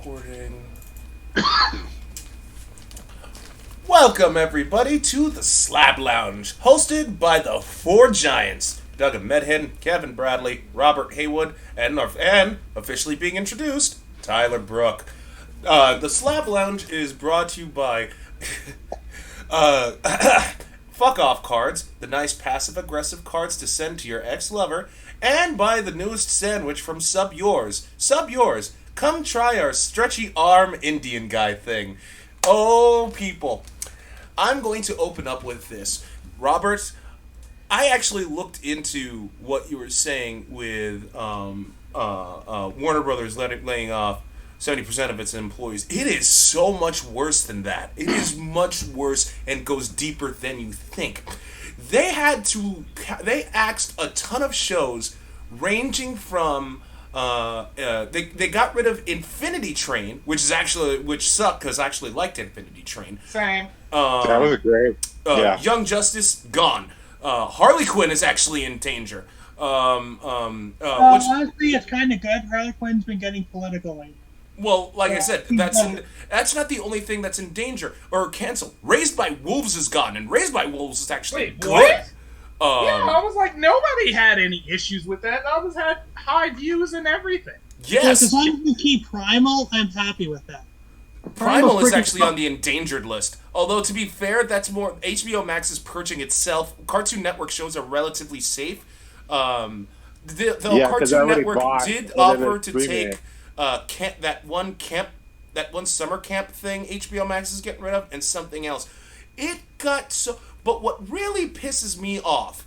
recording. Welcome, everybody, to the Slab Lounge, hosted by the four giants, Doug Medhin, Kevin Bradley, Robert Haywood, and officially being introduced, Tyler Brook. The Slab Lounge is brought to you by Fuck Off Cards, the nice passive-aggressive cards to send to your ex-lover, and by the newest sandwich from Sub Yours. Sub Yours, come try our stretchy arm Indian guy thing. Oh, people. I'm going to open up with this. Robert, I actually looked into what you were saying with Warner Brothers laying off 70% of its employees. It is so much worse than that. It is much worse and goes deeper than you think. They axed a ton of shows ranging from they got rid of Infinity Train, which sucked because I actually liked Infinity Train. Same. That was great. Yeah. Young Justice gone. Harley Quinn is actually in danger. Honestly, it's kind of good. Harley Quinn's been getting political lately. Well, like I said, that's not the only thing that's in danger or canceled. Raised by Wolves is gone, and Raised by Wolves is actually good. What? I was like, nobody had any issues with that. I had high views and everything. Yes. As long as you keep Primal, I'm happy with that. Primal is actually on the endangered list. Although, to be fair, that's more... HBO Max is purging itself. Cartoon Network shows are relatively safe. Cartoon Network did offer to take that one summer camp thing HBO Max is getting rid of, and something else. It got so... But what really pisses me off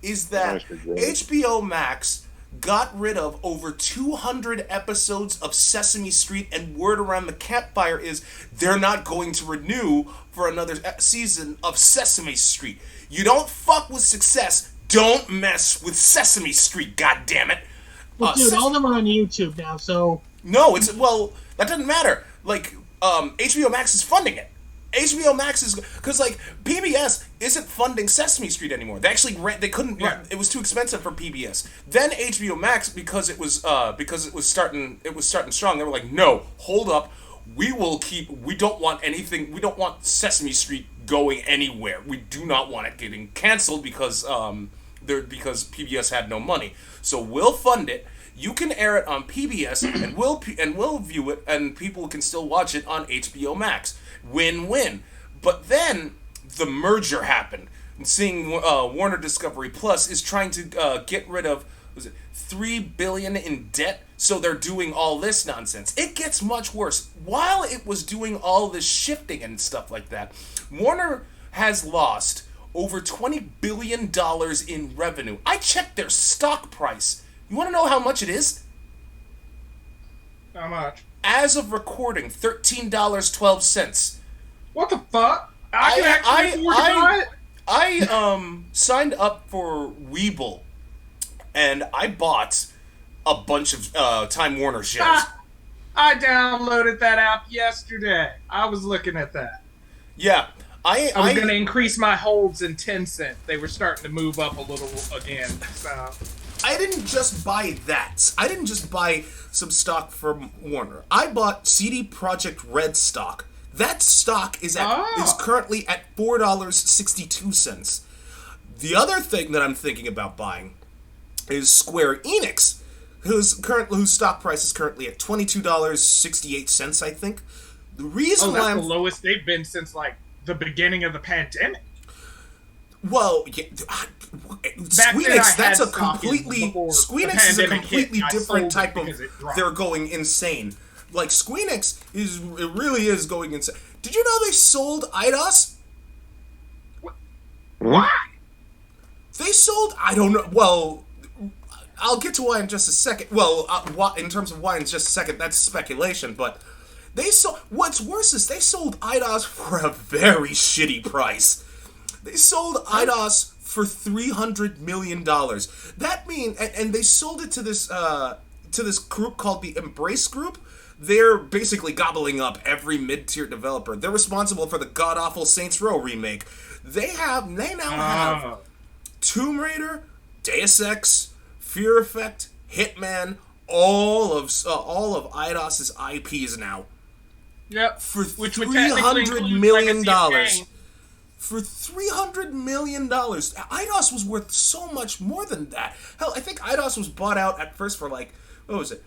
is that HBO Max got rid of over 200 episodes of Sesame Street, and word around the campfire is they're not going to renew for another season of Sesame Street. You don't fuck with success, don't mess with Sesame Street, goddammit. But dude, all of them are on YouTube now, so... No, that doesn't matter. Like, HBO Max is funding it. HBO Max is... Because, like, PBS isn't funding Sesame Street anymore. They actually they couldn't... Yeah. It was too expensive for PBS. Then HBO Max, because it was starting strong, they were like, no, hold up. We don't want Sesame Street going anywhere. We do not want it getting canceled because PBS had no money. So we'll fund it. You can air it on PBS, and we'll view it, and people can still watch it on HBO Max. Win-win. But then the merger happened. And seeing Warner Discovery Plus is trying to get rid of $3 billion in debt, so they're doing all this nonsense. It gets much worse. While it was doing all this shifting and stuff like that, Warner has lost over $20 billion in revenue. I checked their stock price. You want to know how much it is? How much? As of recording, $13.12. What the fuck? I signed up for Weeble, and I bought a bunch of Time Warner shares. I downloaded that app yesterday. I was looking at that. Yeah. I was going to increase my holds in 10 cents. They were starting to move up a little again. So I didn't just buy that. I didn't just buy some stock from Warner. I bought CD Projekt Red stock. That stock is currently at $4.62. The other thing that I'm thinking about buying is Square Enix, whose stock price is currently at $22.68, I think. The reason why the lowest they've been since like the beginning of the pandemic. Well, yeah, Squeenix, that's a completely Squeenix is a completely different type of. They're going insane. Like Squeenix it really is going insane. Did you know they sold IDOS? What? They sold. I don't know. Well, I'll get to why in just a second. Well, in terms of why in just a second, that's speculation. But they sold. What's worse is they sold IDOS for a very shitty price. They sold IDOS for $300 million. That means, and they sold it to this group called the Embrace Group. They're basically gobbling up every mid-tier developer. They're responsible for the god-awful Saints Row remake. They now have Tomb Raider, Deus Ex, Fear Effect, Hitman, all of IDOS's IPs now. Yep. For Which $300 million. For $300 million. IDOS was worth so much more than that. Hell, I think IDOS was bought out at first for like, what was it?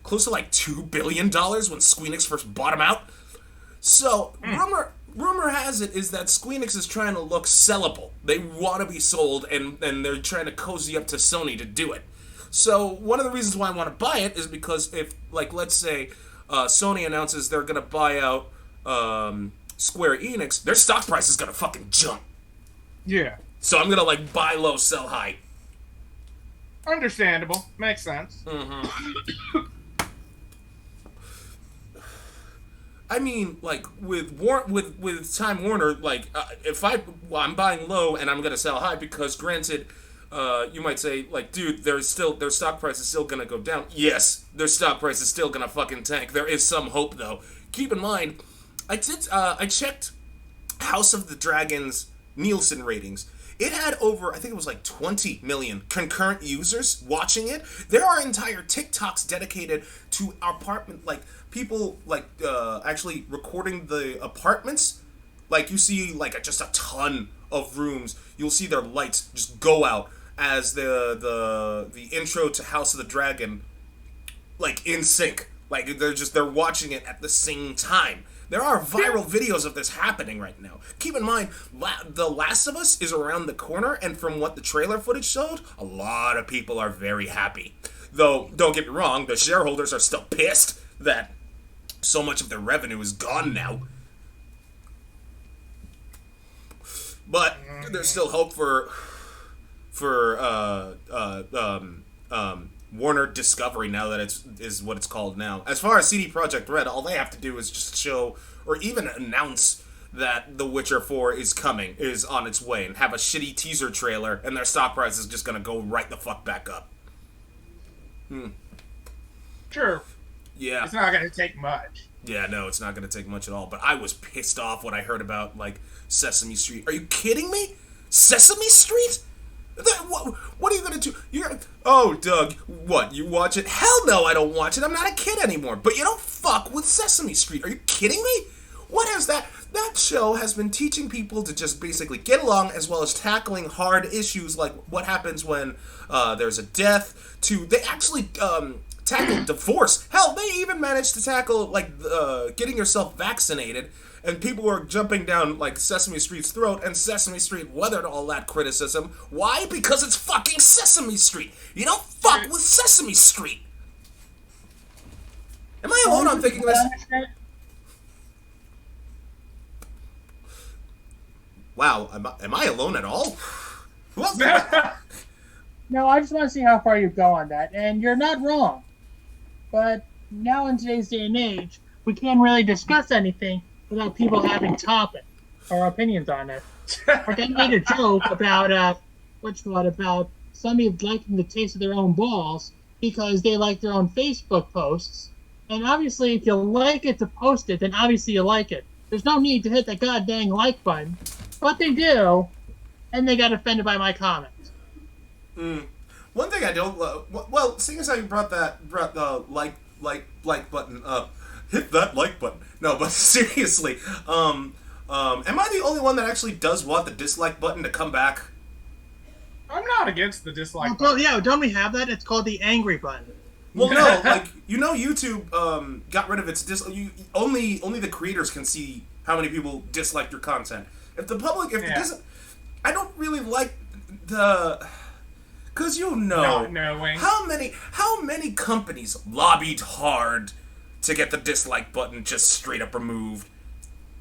Close to like $2 billion when Squeenix first bought him out. So, rumor has it is that Squeenix is trying to look sellable. They want to be sold, and they're trying to cozy up to Sony to do it. So, one of the reasons why I want to buy it is because if, like, let's say, Sony announces they're going to buy out Square Enix, their stock price is going to fucking jump. Yeah. So I'm going to, like, buy low, sell high. Understandable. Makes sense. Mm-hmm. I mean, like, with Time Warner, like, I'm buying low and I'm going to sell high because, granted, you might say, like, dude, their stock price is still going to go down. Yes, their stock price is still going to fucking tank. There is some hope, though. Keep in mind, I checked House of the Dragon's Nielsen ratings. It had over, I think it was like 20 million concurrent users watching it. There are entire TikToks dedicated to apartment, like, people, like, actually recording the apartments. Like, you see, like, just a ton of rooms. You'll see their lights just go out as the intro to House of the Dragon, like, in sync. Like, they're watching it at the same time. There are viral videos of this happening right now. Keep in mind, The Last of Us is around the corner, and from what the trailer footage showed, a lot of people are very happy. Though, don't get me wrong, the shareholders are still pissed that so much of their revenue is gone now. But there's still hope for Warner Discovery now that is what it's called now. As far as CD Projekt Red, all they have to do is just show or even announce that The Witcher 4 is on its way, and have a shitty teaser trailer, and their stock price is just gonna go right the fuck back up. Sure. Yeah. It's not gonna take much. Yeah, no, it's not gonna take much at all. But I was pissed off when I heard about, like, Sesame Street. Are you kidding me? Sesame Street? What are you gonna do? Oh, Doug, what? You watch it? Hell no, I don't watch it. I'm not a kid anymore. But you don't fuck with Sesame Street. Are you kidding me? What has that? That show has been teaching people to just basically get along, as well as tackling hard issues like what happens when there's a death. They actually tackled divorce. Hell, they even managed to tackle, like, getting yourself vaccinated. And people were jumping down, like, Sesame Street's throat, and Sesame Street weathered all that criticism. Why? Because it's fucking Sesame Street. You don't fuck with Sesame Street. Am I alone on thinking this? Wow, am I alone at all? No, I just want to see how far you go on that, and you're not wrong. But now in today's day and age, we can't really discuss anything without people having topic or opinions on it. Like, I made a joke about about somebody liking the taste of their own balls because they like their own Facebook posts. And obviously, if you like it to post it, then obviously you like it. There's no need to hit the goddamn like button, but they do, and they got offended by my comments. One thing I don't love, well, seeing as how you brought the like button up, hit that like button. No, but seriously, am I the only one that actually does want the dislike button to come back? I'm not against the dislike button. Well, yeah, don't we have that? It's called the angry button. Well, no, like, YouTube got rid of its only the creators can see how many people dislike your content. If the public, I don't really like the, because not knowing how many companies lobbied hard to get the dislike button just straight up removed.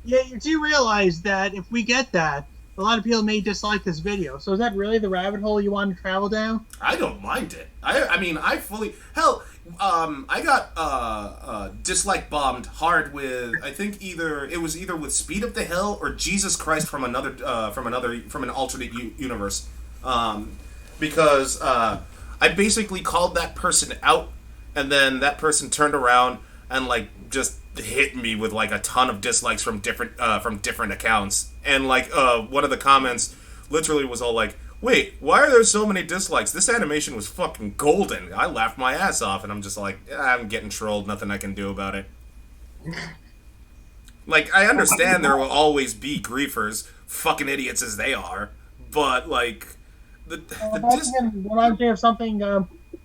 Yeah, you do realize that if we get that, a lot of people may dislike this video. So is that really the rabbit hole you want to travel down? I don't mind it. I mean, I fully... Hell, I got dislike bombed hard with, I think it was either with Speed Up the Hill or Jesus Christ from an alternate universe. Because I basically called that person out, and then that person turned around and, like, just hit me with, like, a ton of dislikes from different accounts. And, like, one of the comments literally was all like, wait, why are there so many dislikes? This animation was fucking golden. I laughed my ass off, and I'm just like, I'm getting trolled. Nothing I can do about it. Like, I understand there will always be griefers, fucking idiots as they are, but like, reminds me of something.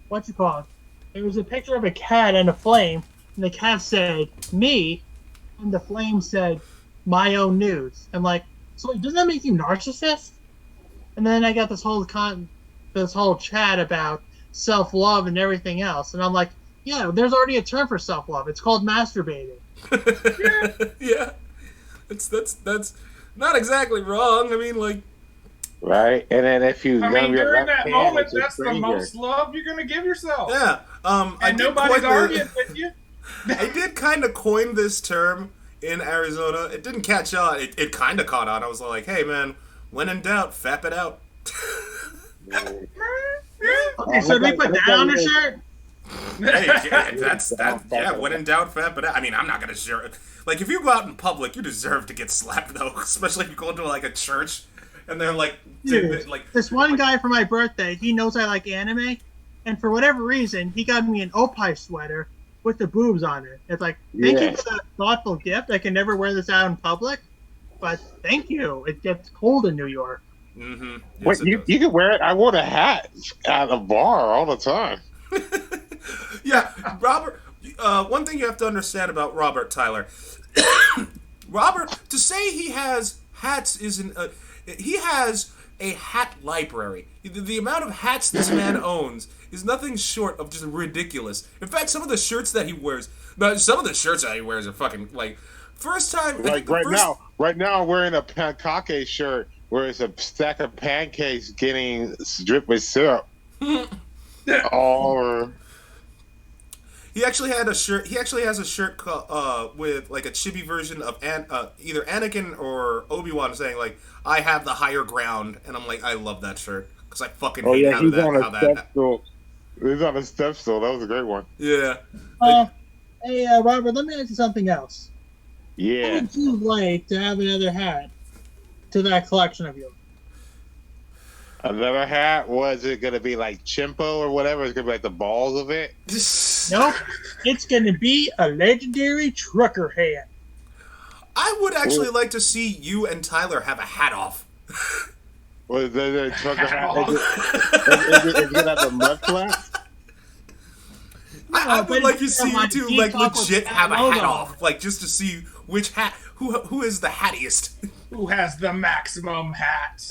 What you call it? It was a picture of a cat and a flame, and the cat said "me," and the flame said "my own news." I'm like, so doesn't that make you narcissist? And then I got this whole chat about self-love and everything else, and I'm like, yeah, there's already a term for self-love. It's called masturbating. Yeah, that's not exactly wrong. I mean, like, right. And then if you, during that moment, that's the most love you're gonna give yourself. Yeah. And nobody's arguing with you. I did kind of coin this term in Arizona. It didn't catch on. It kind of caught on. I was like, hey man, when in doubt, fap it out. Okay, so they put that on their shirt. Hey, yeah, that's that. Yeah, when in doubt, fap it out. I mean, I'm not gonna share it. Like, if you go out in public, you deserve to get slapped, though. Especially if you go into like a church and they're like, dude, this one guy for my birthday, he knows I like anime, and for whatever reason, he got me an Opie sweater with the boobs on it. It's like, thank you for that thoughtful gift. I can never wear this out in public, but thank you. It gets cold in New York. Mm-hmm. Yes, wait, you can wear it. I wore a hat at a bar all the time. Yeah, Robert. One thing you have to understand about Robert Tyler. Robert, to say he has hats isn't. He has a hat library. The amount of hats this man owns is nothing short of just ridiculous. In fact, some of the shirts that he wears, are fucking like first time. Like right now, I'm wearing a pancake shirt where it's a stack of pancakes getting dripped with syrup. Or he actually had a shirt. He actually has a shirt with like a chibi version of either Anakin or Obi-Wan saying like, "I have the higher ground," and I'm like, I love that shirt because I fucking hate he's on a step stool. He's on a step stool. That was a great one. Yeah. Hey, Robert, let me ask you something else. Yeah. How would you like to have another hat to that collection of yours? Another hat? Was it going to be like Chimpo or whatever? It's going to be like the balls of it? Nope. It's going to be a legendary trucker hat. I would actually like to see you and Tyler have a hat off. Well, the trucker hat? Is it going to have the mud flaps? I would like to see you two like legit have a hat off. Like just to see which hat, who is the hattiest. Who has the maximum hat?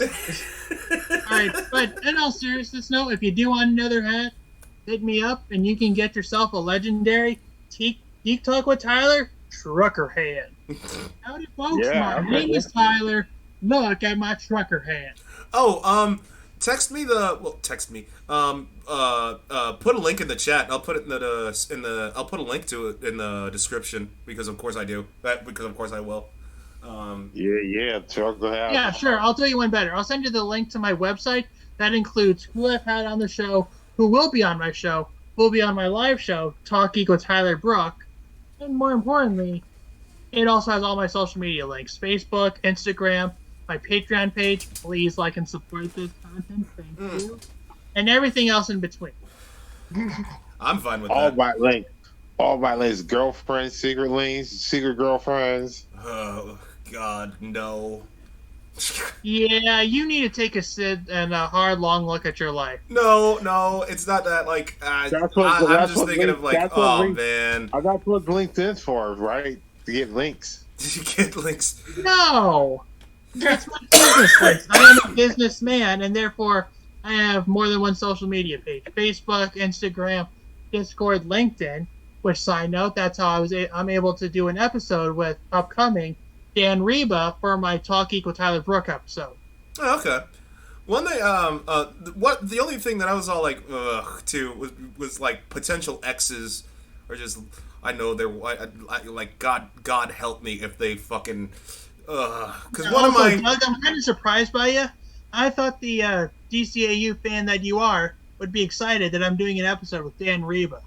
Alright, but in all seriousness, no, if you do want another hat, hit me up and you can get yourself a legendary Geek Talk with Tyler trucker hat. Howdy, folks. My name is Tyler. Look at my trucker hat. Oh, text me. Put a link in the chat. I'll put it I'll put a link to it in the description because of course I do. Because of course I will. Trucker hat. Yeah, sure. I'll tell you one better. I'll send you the link to my website. That includes who I've had on the show, who will be on my show, who will be on my live show, Talk Geek with Tyler Brook, and more importantly, it also has all my social media links: Facebook, Instagram, my Patreon page. Please like and support this content. Thank you. And everything else in between. I'm fine with all that. All my links, girlfriends, secret links, secret girlfriends. Oh God, no. Yeah, you need to take a sit and a hard, long look at your life. No, it's not that. Like, I'm just thinking of like, oh man, that's what LinkedIn's for, right? To get links. To get links. No, that's my business links. I am a businessman, and therefore I have more than one social media page: Facebook, Instagram, Discord, LinkedIn. Which, side note, that's how I'm able to do an episode with upcoming Dan Reba for my Talk Geek with Tyler Brook episode. Oh, okay. One thing, the only thing that I was all like, ugh, to was like potential exes, or just I know they're like God help me if they fucking, because one of my Doug, I'm kind of surprised by you. I thought the DCAU fan that you are would be excited that I'm doing an episode with Dan Reba.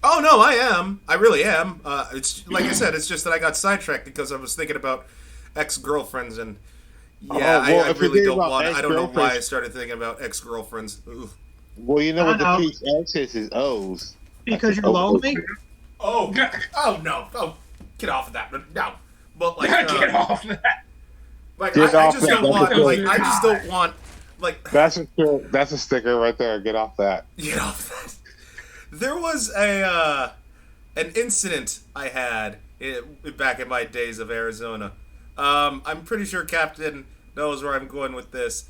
Oh no, I am. I really am. It's like I said. It's just that I got sidetracked because I was thinking about ex-girlfriends, and Yeah, I if you really think don't about want. I don't know why I ex-girlfriends- started thinking about ex-girlfriends. Ugh. Well, you know I what the know. piece X is O's. Because you're Oh, lonely? Oh no! Oh, get off of that! No, but like, Get off that. like Get I off just that. don't want. That's Like, a- I just don't want. Like, That's a sticker right there. Get off that. get off that. There was an incident I had back in my days of Arizona. I'm pretty sure Captain knows where I'm going with this.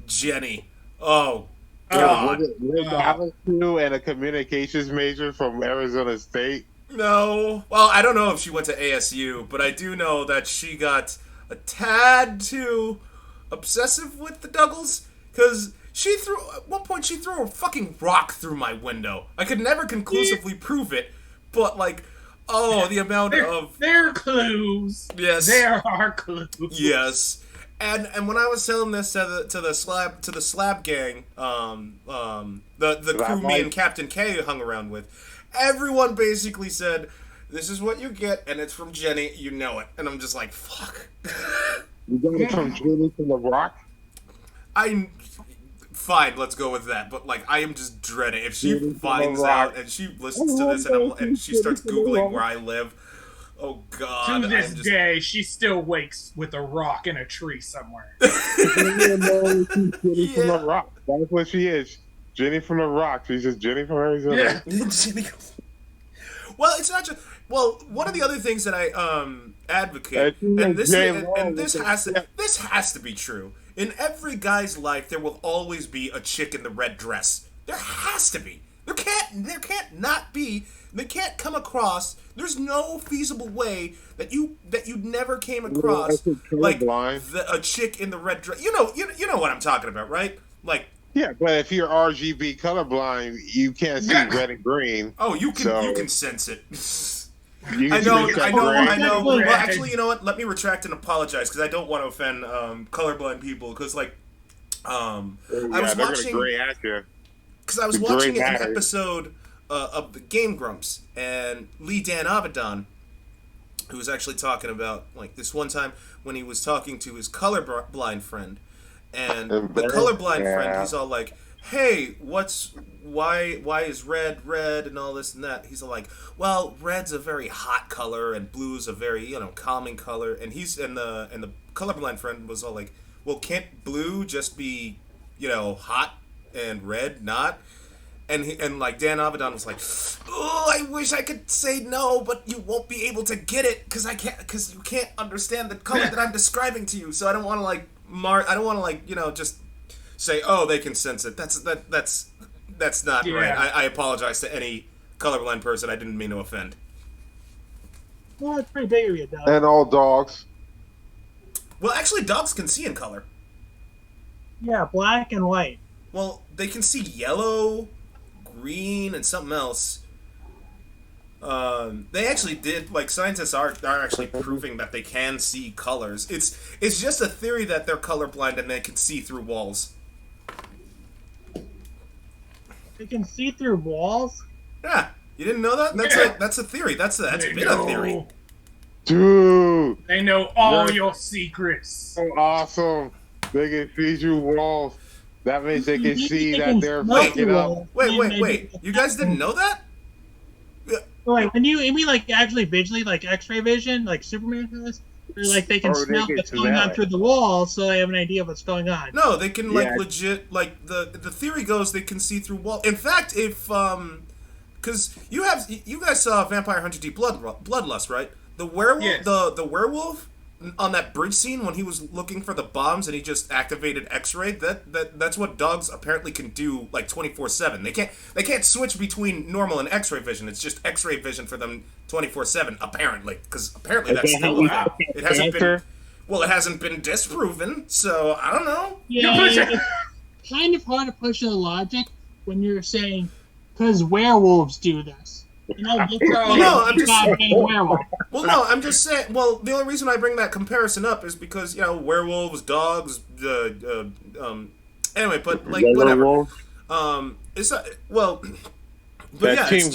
Jenny. Oh God. I was you and a communications major from Arizona State. No. Well, I don't know if she went to ASU, but I do know that she got a tad too obsessive with the Dougals, because at one point she threw a fucking rock through my window. I could never conclusively prove it, but like, the amount of... There are clues. Yes. There are clues. Yes. And when I was telling this to the Slab gang, the crew me and Captain K hung around with, everyone basically said, "This is what you get, and it's from Jenny. You know it." And I'm just like, "Fuck." You got it from Jenny from the Rock. Fine. Let's go with that. But like, I am just dreading if she Jenny from finds the Rock. out and she listens to this and she starts googling where I live. Oh God! To this I'm just... day, she still wakes with a rock in a tree somewhere. Jenny from the Rock. That's what she is. Jenny from the Rock. She's just Jenny from Arizona. Yeah. Well, it's not just. Well, one of the other things that I advocate, and this has to be true. In every guy's life, there will always be a chick in the red dress. There has to be. There can't not be. They can't come across. There's no feasible way that you never came across like a chick in the red dress. You know what I'm talking about, right? Like. Yeah, but if you're RGB colorblind, you can't see red and green. Oh, you can sense it. You I can know. Red. Well, actually, you know what? Let me retract and apologize because I don't want to offend colorblind people. Because like, I was watching an episode of the Game Grumps, and Lee Dan Abaddon, who was actually talking about like this one time when he was talking to his colorblind friend, and the colorblind friend, he's all like, "Hey, why is red and all this and that?" He's all like, "Well, red's a very hot color and blue's a very calming color." And the colorblind friend was all like, "Well, can't blue just be hot and red not?" And like Dan Abaddon was like, "Oh, I wish I could say no, but you won't be able to get it because you can't understand the color that I'm describing to you. So I don't want to just say, oh, they can sense it. That's not right. I apologize to any colorblind person. I didn't mean to offend." Well, it's pretty big of you, Doug. And all dogs. Well, actually, dogs can see in color. Yeah, black and white. Well, they can see yellow, green, and something else. They actually did, like, scientists are actually proving that they can see colors. It's just a theory that they're colorblind and they can see through walls. They can see through walls? Yeah, you didn't know that? That's a theory. That's been a theory. Dude, They know all your secrets. so awesome. They can see through walls. That means they can see that they're fucking up. Wait. You guys didn't know that? Wait, when you mean like actually visually, like X-ray vision, like Superman has? Or like they can smell what's going on through the wall, so they have an idea of what's going on. No, they can legit, like the theory goes they can see through wall. In fact, if because you guys saw Vampire Hunter D Bloodlust, right? The werewolf, Yes. the werewolf on that bridge scene when he was looking for the bombs and he just activated X-ray. That's what dogs apparently can do, like 24/7. They can't switch between normal and X-ray vision. It's just X-ray vision for them 24/7 apparently, because apparently that's still it hasn't been disproven. So I don't know. Yeah, it's kind of hard to push the logic when you're saying because werewolves do this. I'm just saying. Well, the only reason I bring that comparison up is because werewolves, dogs, anyway, but like whatever. It's not well. But That yeah, team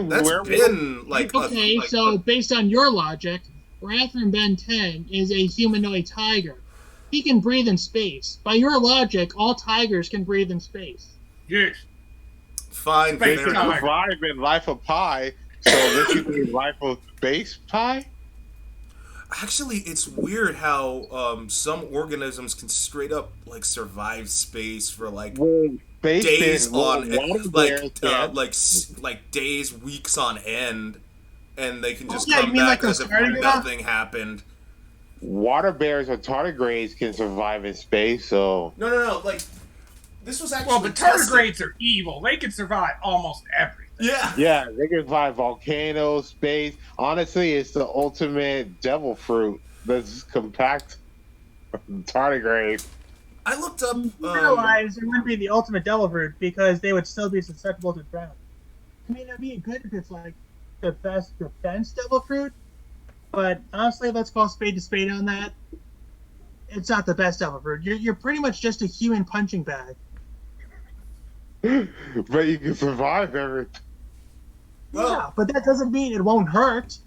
that's been like okay. So based on your logic, Wrath from Ben 10 is a humanoid tiger. He can breathe in space. By your logic, all tigers can breathe in space. Yes. Fine. They Space can tiger. survive in Life of Pi, so this could be Life of Space Pie? Actually, it's weird how some organisms can straight up like survive space for like Space days bears, on water bears can. like days, weeks on end, and they can just yeah, you come mean back like as those if tardigrades? nothing happened. Water bears or tardigrades can survive in space, so... No. Like this was actually Well, but tardigrades are evil. They can survive almost everything. Yeah. Yeah, they can survive volcanoes, space. Honestly, it's the ultimate devil fruit. That's compact tardigrade. I looked up. You realize it wouldn't be the ultimate devil fruit because they would still be susceptible to drought. I mean, it'd be good if it's like the best defense devil fruit, but honestly, let's call spade to spade on that. It's not the best devil fruit. You're pretty much just a human punching bag. But you can survive everything. Well, yeah, but that doesn't mean it won't hurt.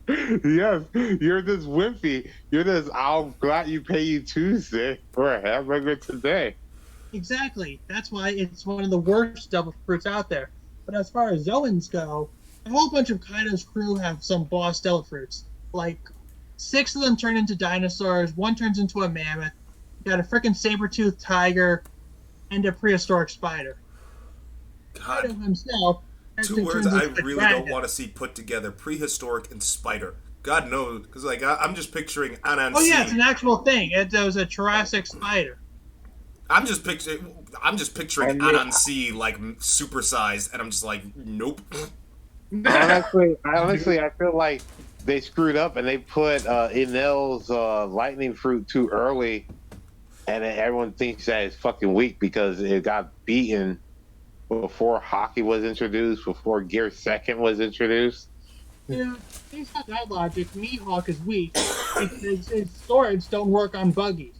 Yes, you're this wimpy. You're this, I'm glad you pay you Tuesday for a hamburger today. Exactly. That's why it's one of the worst devil fruits out there. But as far as Zoans go, a whole bunch of Kaido's crew have some boss devil fruits. Like, 6 of them turn into dinosaurs, 1 turns into a mammoth, you got a freaking saber-toothed tiger, and a prehistoric spider. Kaido God, himself 2 words turns I into a really dragon. don't want to see put together: prehistoric and spider. God knows, because like I'm just picturing Anansi. Oh yeah, it's an actual thing. It was a Jurassic spider. I'm just picturing Anansi like supersized, and I'm just like, nope. Honestly, I feel like they screwed up and they put Enel's lightning fruit too early, and then everyone thinks that it's fucking weak because it got beaten before hockey was introduced, before Gear 2nd was introduced. Yeah, based on that logic, Mihawk is weak because his swords don't work on buggies.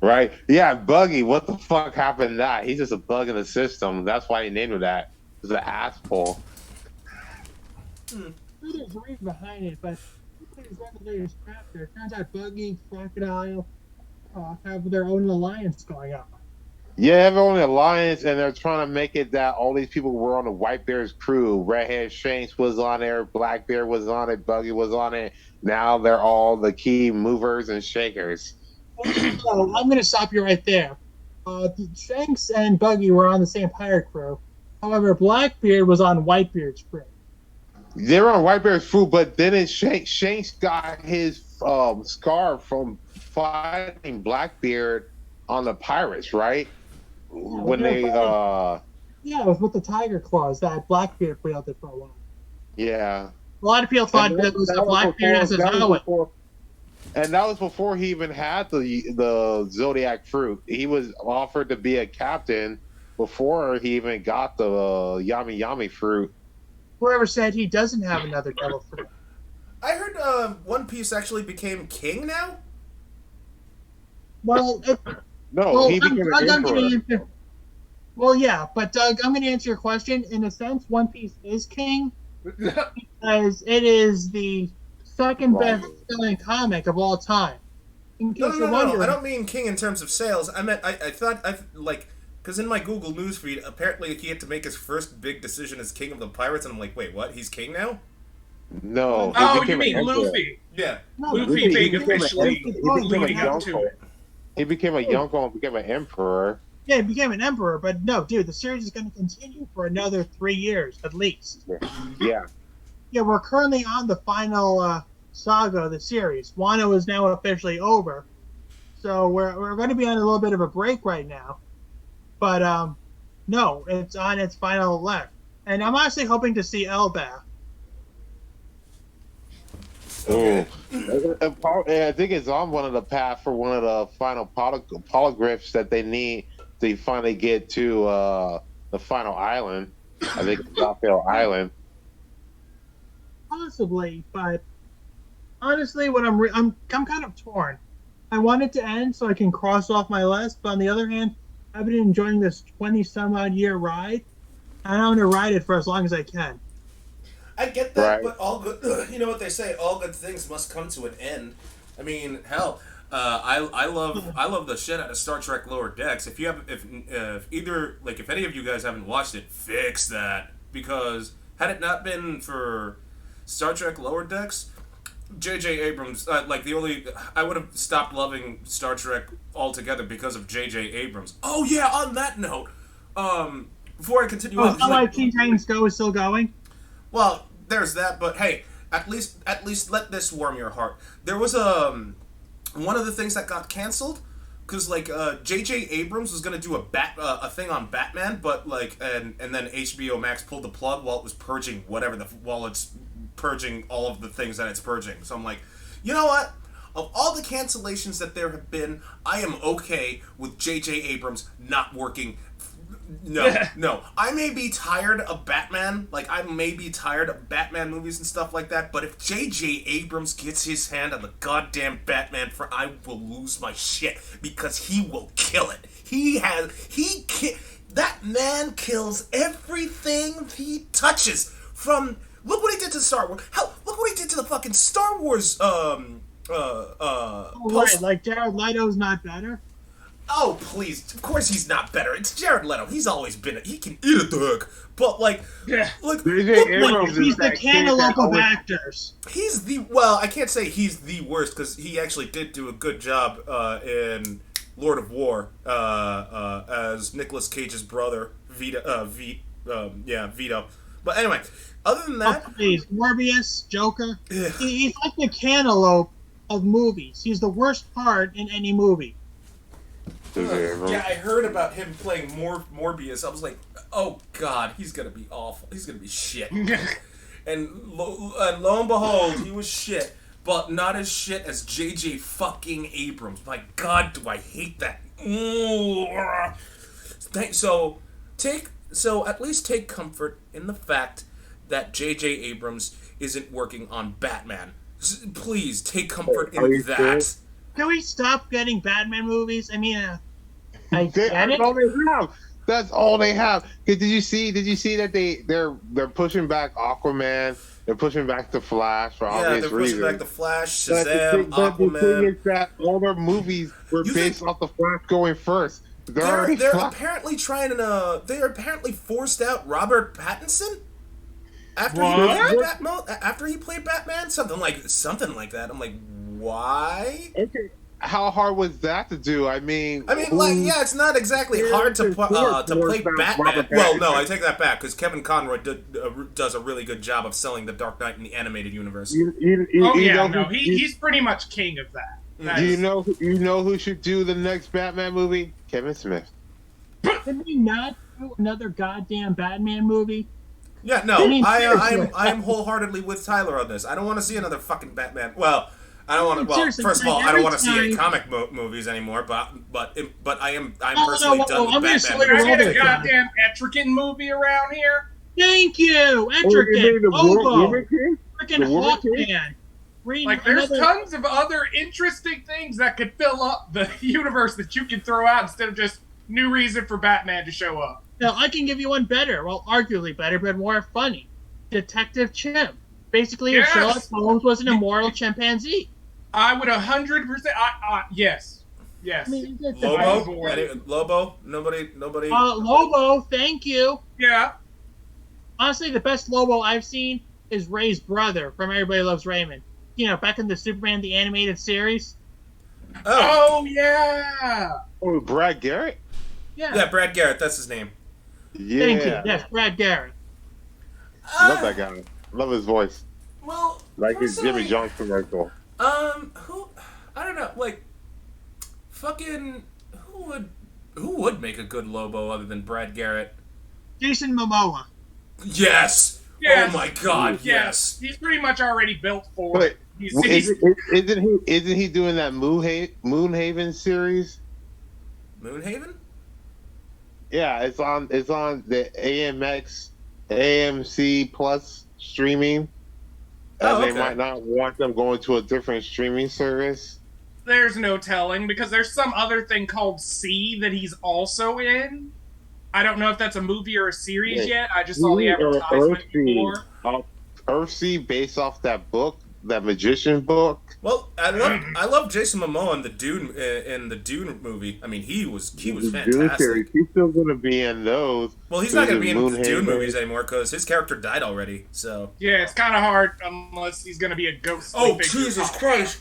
Right? Yeah, Buggy, what the fuck happened to that? He's just a bug in the system. That's why he named him that. He's an asshole. There's a reason behind it, but these regulators crap there. Turns out Buggy, Crocodile have their own alliance going on. Yeah, everyone in the alliance, and they're trying to make it that all these people were on the White Bear's crew. Redhead Shanks was on there, Black Bear was on it, Buggy was on it. Now they're all the key movers and shakers. So I'm going to stop you right there. Shanks and Buggy were on the same pirate crew. However, Blackbeard was on Whitebeard's crew. They were on White Bear's crew, but then Shanks got his scar from fighting Blackbeard on the pirates, right? When they yeah, it was with the tiger claws that Blackbeard wielded for a while. Yeah. A lot of people thought that was a Blackbeard as a Zoan. And that was before he even had the Zodiac fruit. He was offered to be a captain before he even got the Yami Yami fruit. Whoever said he doesn't have another devil fruit? I heard One Piece actually became king now. Well, he became an emperor. Well, yeah, but Doug, I'm going to answer your question. In a sense, One Piece is king because it is the second best-selling comic of all time. In case you're wondering, I don't mean king in terms of sales. I meant I thought because in my Google newsfeed, apparently he had to make his first big decision as king of the pirates, and I'm like, wait, what? He's king now? No. Oh, you mean Luffy? Yeah. No, Luffy being officially leading up to it. He became a Yonko and became an emperor. Yeah, he became an emperor, but no, dude, the series is going to continue for another 3 years at least. Yeah. Yeah, we're currently on the final saga of the series. Wano is now officially over, so we're going to be on a little bit of a break right now. But no, it's on its final leg, and I'm actually hoping to see Elbaf. Okay. I think it's on one of the path for one of the final polygriffs that they need to finally get to the final island. I think it's Rockville Island. Possibly, but honestly, what I'm kind of torn. I want it to end so I can cross off my list, but on the other hand, I've been enjoying this 20-some-odd year ride, and I want to ride it for as long as I can. I get that, Right. but all good. You know what they say? All good things must come to an end. I mean, hell, I love the shit out of Star Trek Lower Decks. If any of you guys haven't watched it, fix that, because had it not been for Star Trek Lower Decks, J.J. Abrams, I would have stopped loving Star Trek altogether because of J.J. Abrams. Oh yeah, on that note, before I continue on, Teen Titans Go is still going? well, there's that, but hey, at least let this warm your heart. There was one of the things that got canceled because J.J. Abrams was gonna do a thing on Batman, but and then HBO Max pulled the plug while it was purging while it's purging all of the things that it's purging. So I'm like, you know what? Of all the cancellations that there have been, I am okay with J.J. Abrams not working. No. I may be tired of Batman. I may be tired of Batman movies and stuff like that. But if J.J. Abrams gets his hand on the goddamn Batman, I will lose my shit because he will kill it. That man kills everything he touches. Look what he did to Star Wars. Hell, look what he did to the fucking Star Wars. Like Jared Leto's not better. Oh, please. Of course he's not better. It's Jared Leto. He's always been... He can eat a dick. But, he's the cantaloupe of actors. He's the... Well, I can't say he's the worst, because he actually did do a good job in Lord of War as Nicolas Cage's brother, Vito. But anyway, other than that... Please, Morbius, Joker. He's like the cantaloupe of movies. He's the worst part in any movie. Yeah, I heard about him playing Morbius. I was like, oh god, he's gonna be awful. He's gonna be shit. and lo and behold, he was shit, but not as shit as J.J. fucking Abrams. My god, do I hate that. So at least take comfort in the fact that J.J. Abrams isn't working on Batman. Please take comfort in that. Sure? Can we stop getting Batman movies? I mean, that's all they have. That's all they have. Did you see that they're pushing back Aquaman? They're pushing back the Flash for obvious reasons. Yeah, they're pushing back the Flash, Shazam, Aquaman. The thing is that all their movies were based off the Flash going first. They're apparently trying to. They apparently forced out Robert Pattinson after he played Batman. Something like that. I'm like, why? Okay. How hard was that to do? I mean, it's not exactly hard to play Batman. Well, no, I take that back because Kevin Conroy does a really good job of selling the Dark Knight in the animated universe. He's pretty much king of that. You know who should do the next Batman movie? Kevin Smith. Did we not do another goddamn Batman movie? Yeah, no, I am wholeheartly with Tyler on this. I don't want to see another fucking Batman. Well, I don't want to. Well, first of all, I don't want to see any comic movies anymore. But I'm personally done with Batman. Can I get a goddamn Etrigan movie around here? Thank you, Etrigan. Lobo, freaking Hawkman. There's tons of other interesting things that could fill up the universe that you can throw out instead of just new reason for Batman to show up. Now, I can give you one better, well, arguably better, but more funny. Detective Chimp. Basically, if Sherlock Holmes was an immortal chimpanzee. I would 100%. Yes. I mean, Lobo? Nobody. Lobo, thank you. Yeah. Honestly, the best Lobo I've seen is Ray's brother from Everybody Loves Raymond. You know, back in the Superman the Animated Series. Oh yeah. Oh, Brad Garrett? Yeah, Brad Garrett. That's his name. Yeah. Thank you. Yes, Brad Garrett. Love that guy. Love his voice. Well, like his Jimmy John's commercial. Who? I don't know. Fucking who would make a good Lobo other than Brad Garrett? Jason Momoa. Yes. Oh my God. Yes. He's pretty much already built for it. Isn't he doing that Moonhaven series? Moonhaven? Yeah, it's on the AMC Plus streaming. They might not want them going to a different streaming service. There's no telling, because there's some other thing called C that he's also in. I don't know if that's a movie or a series yet. I just saw the advertisement before. Earthsea based off that book, that magician book? Well, I love Jason Momoa in the Dune movie. I mean, he was The Dune series. fantastic. He's still going to be in those. Well, he's So not going to in be in the Dune Moonhaven. movies anymore because his character died already. So. Yeah, it's kind of hard unless he's going to be a ghost. Oh, Jesus Christ!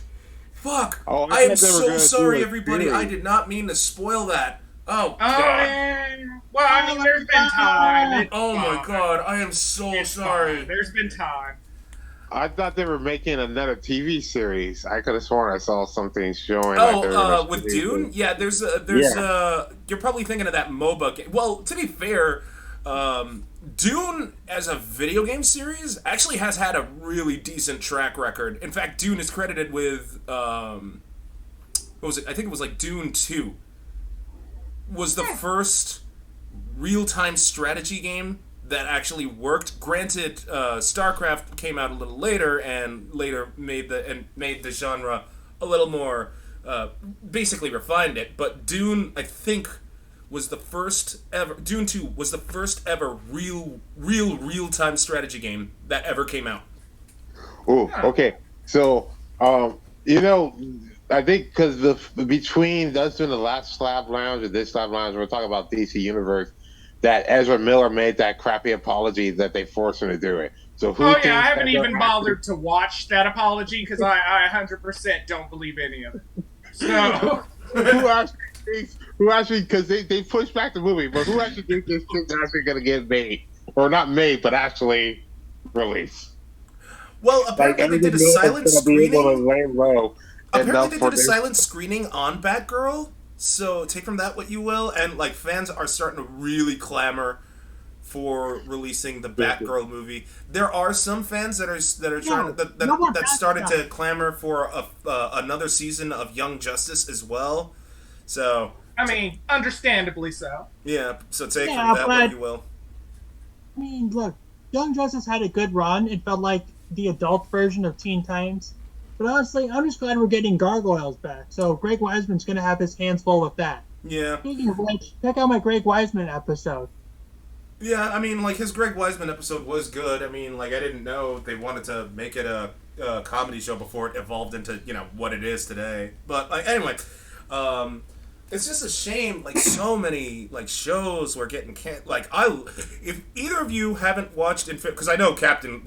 Fuck! Oh, I am thought they were so gonna sorry, do a everybody. I series. did not mean to spoil that. Oh, Oh, God. yeah. Well, I mean, there's been time. It's Oh, my fine. God. I am so It's sorry. fine. There's been time. I thought they were making another TV series. I could have sworn I saw something showing. like they were Oh, gonna with series Dune? it. Yeah, there's you're probably thinking of that MOBA game. Well, to be fair, Dune as a video game series actually has had a really decent track record. In fact, Dune is credited with, what was it? I think it was like Dune 2 was the first real-time strategy game that actually worked. Granted, StarCraft came out a little later and later made the genre a little more basically refined it. But Dune, I think, was the first ever. Dune 2 was the first ever real-time strategy game that ever came out. Oh, okay. So, I think because between us doing the last Slab Lounge and this Slab Lounge, we're talking about DC Universe, that Ezra Miller made that crappy apology that they forced him to do it. So who? Oh, thinks yeah, I haven't Ezra even bothered to watch that apology because I 100% don't believe any of it. So, who actually thinks? Who actually? Because they pushed back the movie, but who actually thinks this thing's actually going to get made, or not made, but actually released? Well, apparently they did a silent Be able to screening. lay low. Apparently they did a silent screening on Batgirl. So take from that what you will, and like fans are starting to really clamor for releasing the Batgirl movie. There are some fans that are trying that started to clamor for another season of Young Justice as well. So I mean, understandably so. yeah, so take from that what you will. I mean, look, Young Justice had a good run. It felt like the adult version of Teen Titans. But honestly, I'm just glad we're getting Gargoyles back. So Greg Weisman's going to have his hands full with that. Yeah. Speaking of which, check out my Greg Weisman episode. Yeah, I mean, like, his Greg Weisman episode was good. I mean, like, I didn't know they wanted to make it a comedy show before it evolved into, what it is today. But, like, anyway, it's just a shame, like, so many, like, shows were getting if either of you haven't watched because I know Captain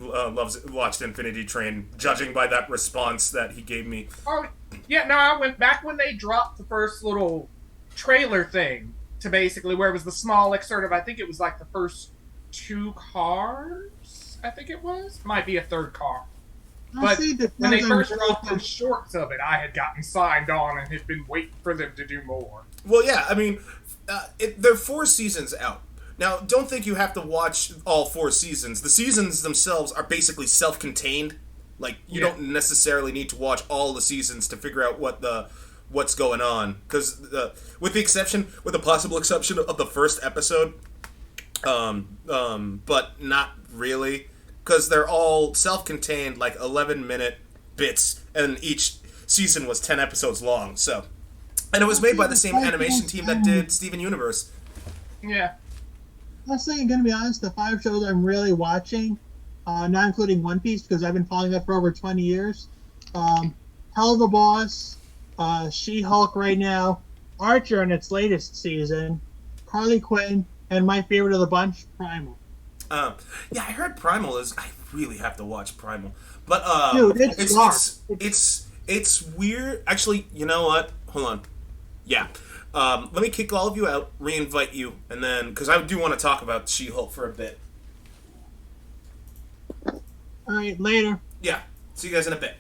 watched Infinity Train, judging by that response that he gave me. Oh, yeah, no, I went back when they dropped the first little trailer thing to basically where it was the small excerpt of, I think it was like the first 2 cars, I think it was. Might be a third car. But when they first dropped the shorts of it, I had gotten signed on and had been waiting for them to do more. Well, yeah, I mean, there are 4 seasons out. Now, don't think you have to watch all 4 seasons. The seasons themselves are basically self-contained. Like, you don't necessarily need to watch all the seasons to figure out what's going on. Because, with the possible exception of the first episode, but not really. Because they're all self-contained, like 11-minute bits, and each season was 10 episodes long. So, and it was made by the same animation team that did Steven Universe. Yeah. Honestly, I'm going to be honest, the 5 shows I'm really watching, not including One Piece, because I've been following that for over 20 years, Hell of the Boss, She-Hulk right now, Archer in its latest season, Harley Quinn, and my favorite of the bunch, Primal. Yeah, I heard Primal is. I really have to watch Primal, but dude, it's weird. Actually, you know what? Hold on. Yeah, let me kick all of you out, re-invite you, and then because I do want to talk about She-Hulk for a bit. All right, later. Yeah, see you guys in a bit.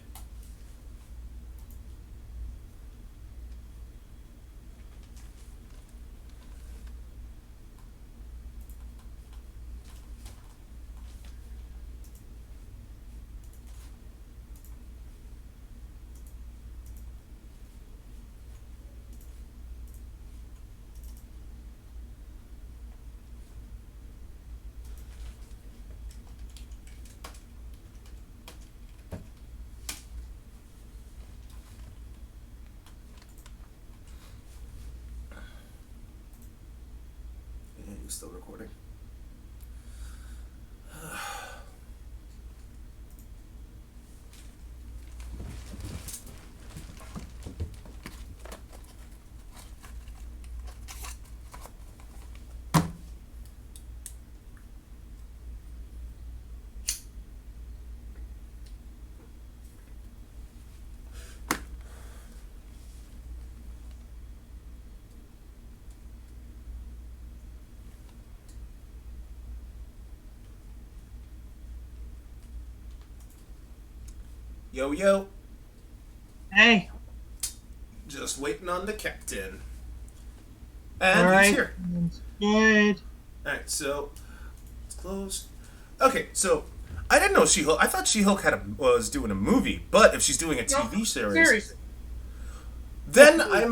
Still recording. Yo, yo. Hey. Just waiting on the captain. And All right. he's here. Good. Alright, so it's closed. Okay, so I didn't know She-Hulk. I thought She-Hulk was doing a movie, but if she's doing a TV series, then I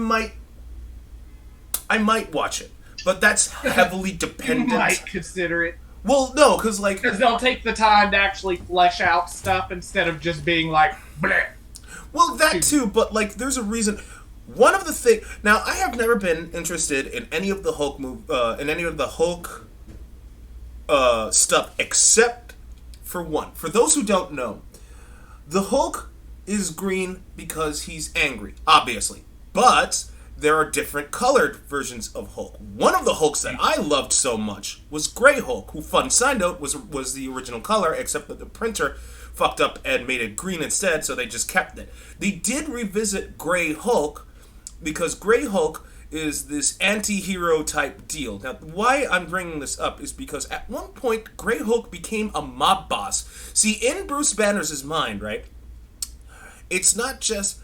might watch it. But that's heavily dependent. You might consider it. Well, no, because they'll take the time to actually flesh out stuff instead of just being like, bleh. Well, that too, but there's a reason. One of the things. Now, I have never been interested in any of the Hulk stuff except for one. For those who don't know, the Hulk is green because he's angry, obviously. But there are different colored versions of Hulk. One of the Hulks that I loved so much was Grey Hulk, who, fun side note, was the original color, except that the printer fucked up and made it green instead, so they just kept it. They did revisit Grey Hulk because Grey Hulk is this anti-hero type deal. Now, why I'm bringing this up is because at one point, Grey Hulk became a mob boss. See, in Bruce Banner's mind, right, it's not just...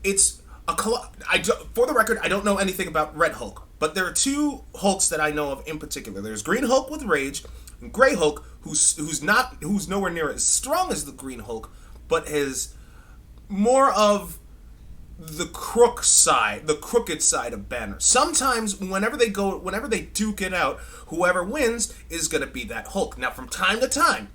It's a... For the record, I don't know anything about Red Hulk, but there are two Hulks that I know of in particular. There's Green Hulk with rage, and Grey Hulk, who's nowhere near as strong as the Green Hulk, but is more of the crooked side of Banner. Sometimes, whenever they duke it out, whoever wins is going to be that Hulk. Now, from time to time,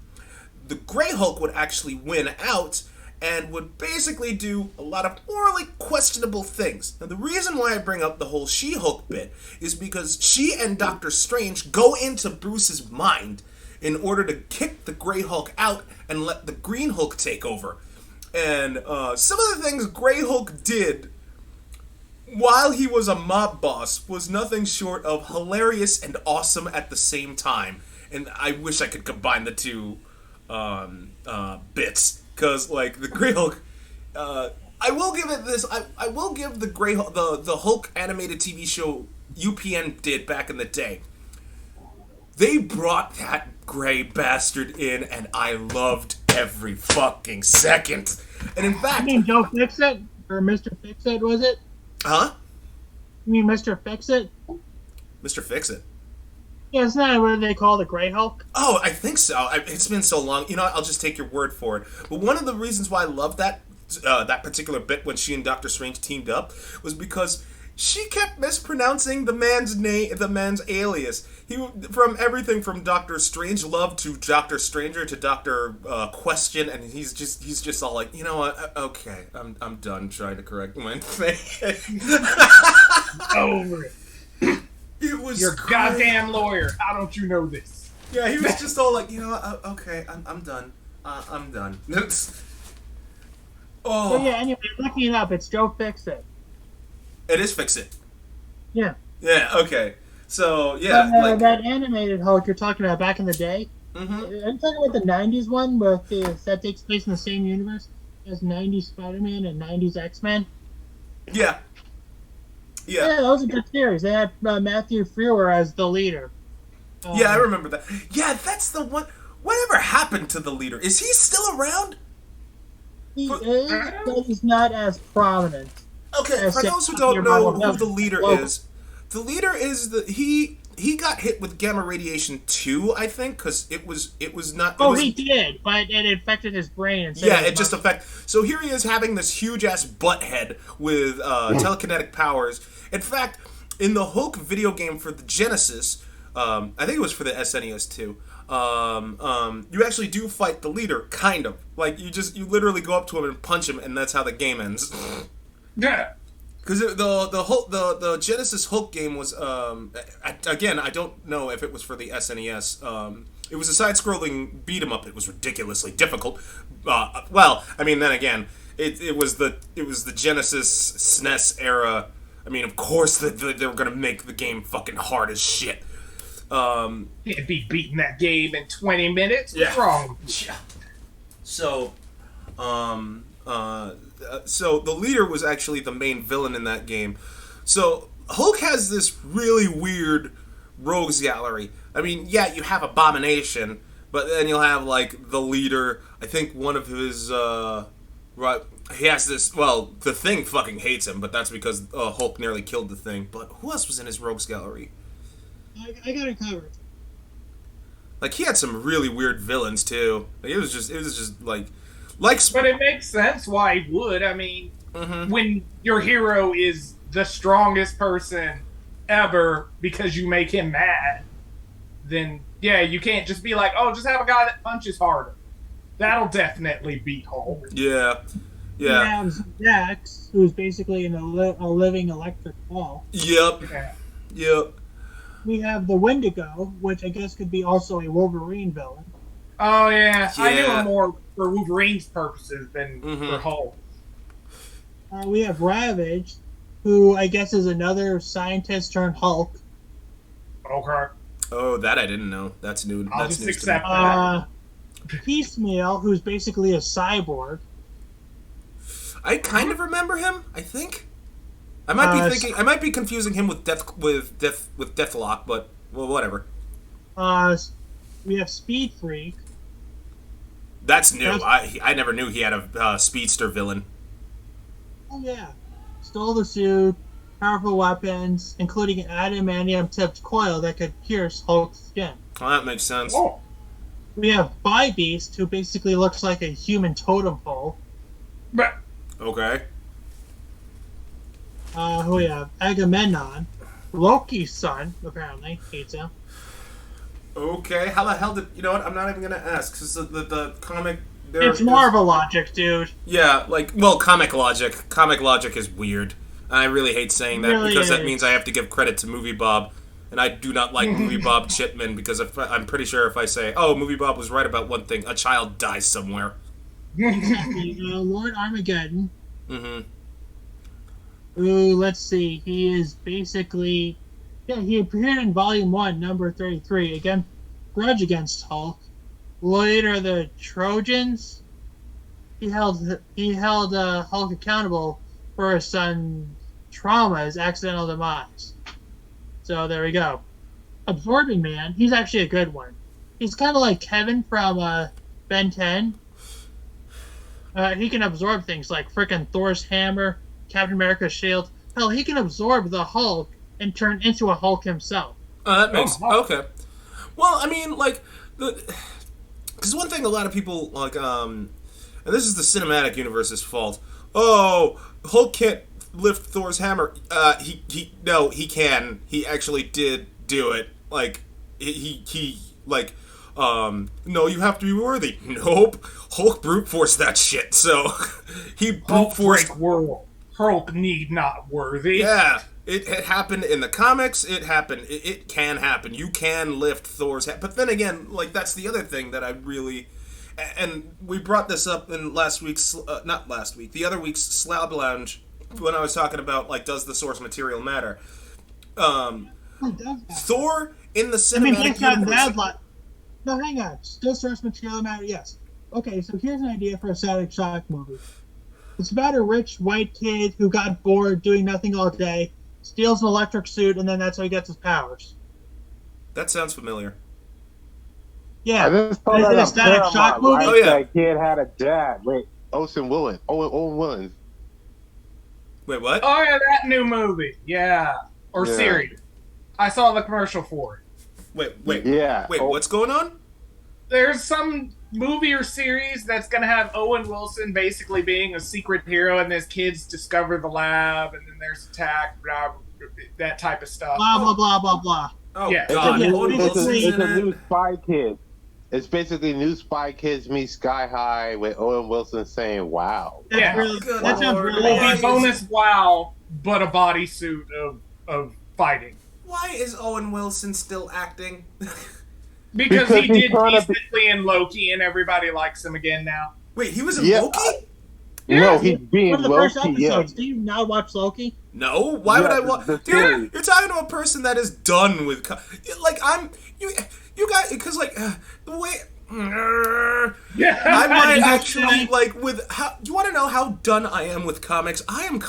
the Grey Hulk would actually win out and would basically do a lot of morally questionable things. Now, the reason why I bring up the whole She-Hulk bit is because she and Doctor Strange go into Bruce's mind in order to kick the Grey Hulk out and let the Green Hulk take over. And some of the things Grey Hulk did while he was a mob boss was nothing short of hilarious and awesome at the same time. And I wish I could combine the two bits. Because, the Grey Hulk... I will give it this... I will give the Grey Hulk... The Hulk animated TV show UPN did back in the day. They brought that gray bastard in, and I loved every fucking second. And in fact... You mean Joe Fix-It? Or Mr. Fix-It, was it? Huh? You mean Mr. Fix-It? Mr. Fix-It? Yeah, isn't that what they call the Grey Hulk? Oh, I think so. It's been so long. You know what? I'll just take your word for it. But one of the reasons why I love that particular bit when she and Doctor Strange teamed up was because she kept mispronouncing the man's name, the man's alias. He, from everything from Doctor Strangelove to Doctor Stranger to Doctor Question, and he's just all like, you know what? Okay, I'm done trying to correct my thing. Over it. It was You're a goddamn lawyer. How don't you know this? Yeah, he was just all like, you know what? Okay, I'm done. I'm done. Oh yeah. Anyway, looking it up, it's Joe Fix-It. It is Fix-It. Yeah. Yeah. Okay. So yeah, that animated Hulk you're talking about back in the day. Mm-hmm. I'm talking about the '90s one, that takes place in the same universe as '90s Spider-Man and '90s X-Men. Yeah. Yeah. Yeah, that was a good series. They had Matthew Frewer as the leader. Yeah, I remember that. Yeah, that's the one. Whatever happened to the leader? Is he still around? He is, but he's not as prominent. Okay, for those who don't know who the leader is, the leader is he got hit with gamma radiation too, I think, because it was not. He did, but it infected his brain. Yeah, it just affected. So here he is having this huge ass butt head with telekinetic powers. In fact, in the Hulk video game for the Genesis, I think it was for the SNES too. You actually do fight the leader, kind of. Like you literally go up to him and punch him, and that's how the game ends. Yeah. Because the Genesis Hulk game was again, I don't know if it was for the SNES. It was a side-scrolling beat 'em up. It was ridiculously difficult. Well, I mean, then again, it was the Genesis SNES era. I mean, of course they were gonna make the game fucking hard as shit. Can't be beating that game in 20 minutes. Yeah. What's wrong? Yeah. So, so the leader was actually the main villain in that game. So Hulk has this really weird rogues gallery. I mean, yeah, you have Abomination, but then you'll have like the leader. I think one of his Right. He has this. Well, the Thing fucking hates him, but that's because Hulk nearly killed the Thing. But who else was in his rogues gallery? I got it covered. Like he had some really weird villains too. Like, it was just like. But it makes sense why he would. I mean, when your hero is the strongest person ever because you make him mad, then yeah, you can't just be like, oh, just have a guy that punches harder. That'll definitely beat Hulk. Yeah. We have Jax, who's basically a living electric ball. Yep. Yeah. Yep. We have the Wendigo, which I guess could be also a Wolverine villain. Oh yeah, I knew Yeah. him more for Wolverine's purposes than for Hulk. We have Ravage, who I guess is another scientist turned Hulk. Okay. Oh, that I didn't know. That's new. I'll That's just news accept to me. that. Piecemeal, who's basically a cyborg. I kind of remember him. I think. I might be thinking. I might be confusing him with Deathlock, but well, whatever. We have Speed Freak. That's new. I never knew he had a speedster villain. Oh yeah, stole the suit, powerful weapons, including an adamantium-tipped coil that could pierce Hulk's skin. Oh, that makes sense. Oh. We have Beast, who basically looks like a human totem pole. But Okay. Who we have? Agamemnon, Loki's son, apparently hates him. Okay. How the hell did you know what? I'm not even gonna ask because the comic. It's Marvel logic, dude. Yeah, like comic logic. Comic logic is weird. I really hate saying that Really because that is. means I have to give credit to Movie Bob, and I do not like Movie Bob Chipman because I'm pretty sure if I say, "Oh, Movie Bob was right about one thing," a child dies somewhere. Lord Armageddon. Mm-hmm. Ooh, let's see. He is basically... Yeah, he appeared in Volume 1, number 33, again, grudge against Hulk. Later, the Trojans. He held Hulk accountable for his son's trauma, his accidental demise. So there we go. Absorbing Man, he's actually a good one. He's kind of like Kevin from Ben 10. He can absorb things like frickin' Thor's hammer, Captain America's shield. Hell, he can absorb the Hulk and turn into a Hulk himself. That makes okay. Well, I mean, like because one thing a lot of people like, and this is the cinematic universe's fault. Oh, Hulk can't lift Thor's hammer. He can. He actually did do it. Like he like. No, you have to be worthy. Nope. Hulk brute forced that shit. So he brute forced. World. Hulk need not worthy. Yeah, it happened in the comics. It happened. It can happen. You can lift Thor's head. But then again, like that's the other thing that I really, and we brought this up in the other week's Slab Lounge when I was talking about like, does the source material matter? Thor in the cinematic universe. No, hang on. Still source material matter? Yes. Okay, so here's an idea for a Static Shock movie. It's about a rich white kid who got bored doing nothing all day, steals an electric suit, and then that's how he gets his powers. That sounds familiar. Yeah. I just saw Is that it a on Static Paramount, Shock movie? right? Oh, yeah. That kid had a dad. Wait, Owen Willens. Wait, what? Oh yeah, that new movie. Yeah. Or Yeah. series. I saw the commercial for it. Wait. Yeah. Wait, what's going on? There's some movie or series that's going to have Owen Wilson basically being a secret hero, and his kids discover the lab, and then there's attack, blah, that type of stuff. Blah, blah, blah, blah, blah. Oh Yeah. God, Yeah, Owen It's Wilson's in a new it. Spy Kids. It's basically new Spy Kids meet Sky High with Owen Wilson saying, "Wow." That, Yeah. really, Good that sounds Lord. really Will Why be is- bonus WoW, but a bodysuit of fighting. Why is Owen Wilson still acting? Because Because he he's did trying to be- decently in Loki, and everybody likes him again now. Wait, he was in Yeah. Loki? No, he's being One of the first Loki. episodes. Yeah. Do you not watch Loki? No. Why would Yeah, I watch? the Dude, series. you're talking to a person that is done with. Like I'm. You guys, because like the way. Yeah. I might actually, like, with how you want to know how done I am with comics. I am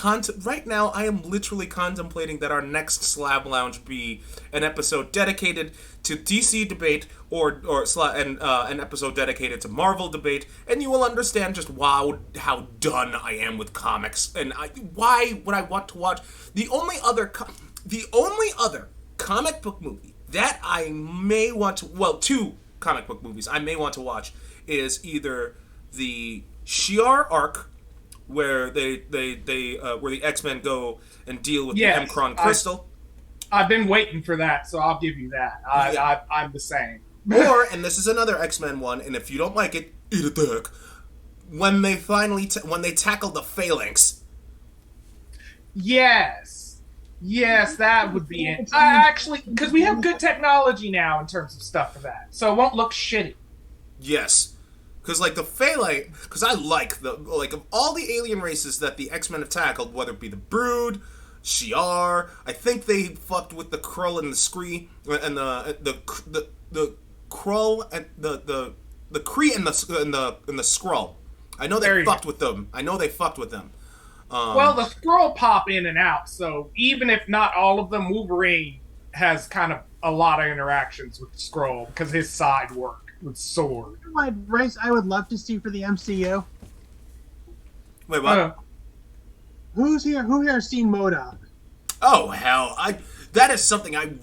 right now. I am literally contemplating that our next Slab Lounge be an episode dedicated to DC debate, or an episode dedicated to Marvel debate, and you will understand just how done I am with comics, and why would I want to watch the only other comic book movie that I may want to, well, two comic book movies I may want to watch is either the Shi'ar arc, where where the X-Men go and deal with the M'Kraan crystal. I've been waiting for that, so I'll give you that. I'm the same. Or, and this is another X-Men one, and if you don't like it, eat a dick. When they finally when they tackle the Phalanx. Yes, that would be it. Actually, because we have good technology now in terms of stuff for that, so it won't look shitty. Yes, because like the Phalanx, because I like of all the alien races that the X-Men have tackled, whether it be the Brood, Shi'ar, I think they fucked with the Krull and the Scree, and the Krull and the Kree and the Skrull. I know they fucked with them. Well, the Skrull pop in and out, so even if not all of them, Wolverine has kind of a lot of interactions with Skrull because his side work with sword. You know what race I would love to see for the MCU? Wait, what? Who here has seen MODOK? Oh hell! That is something I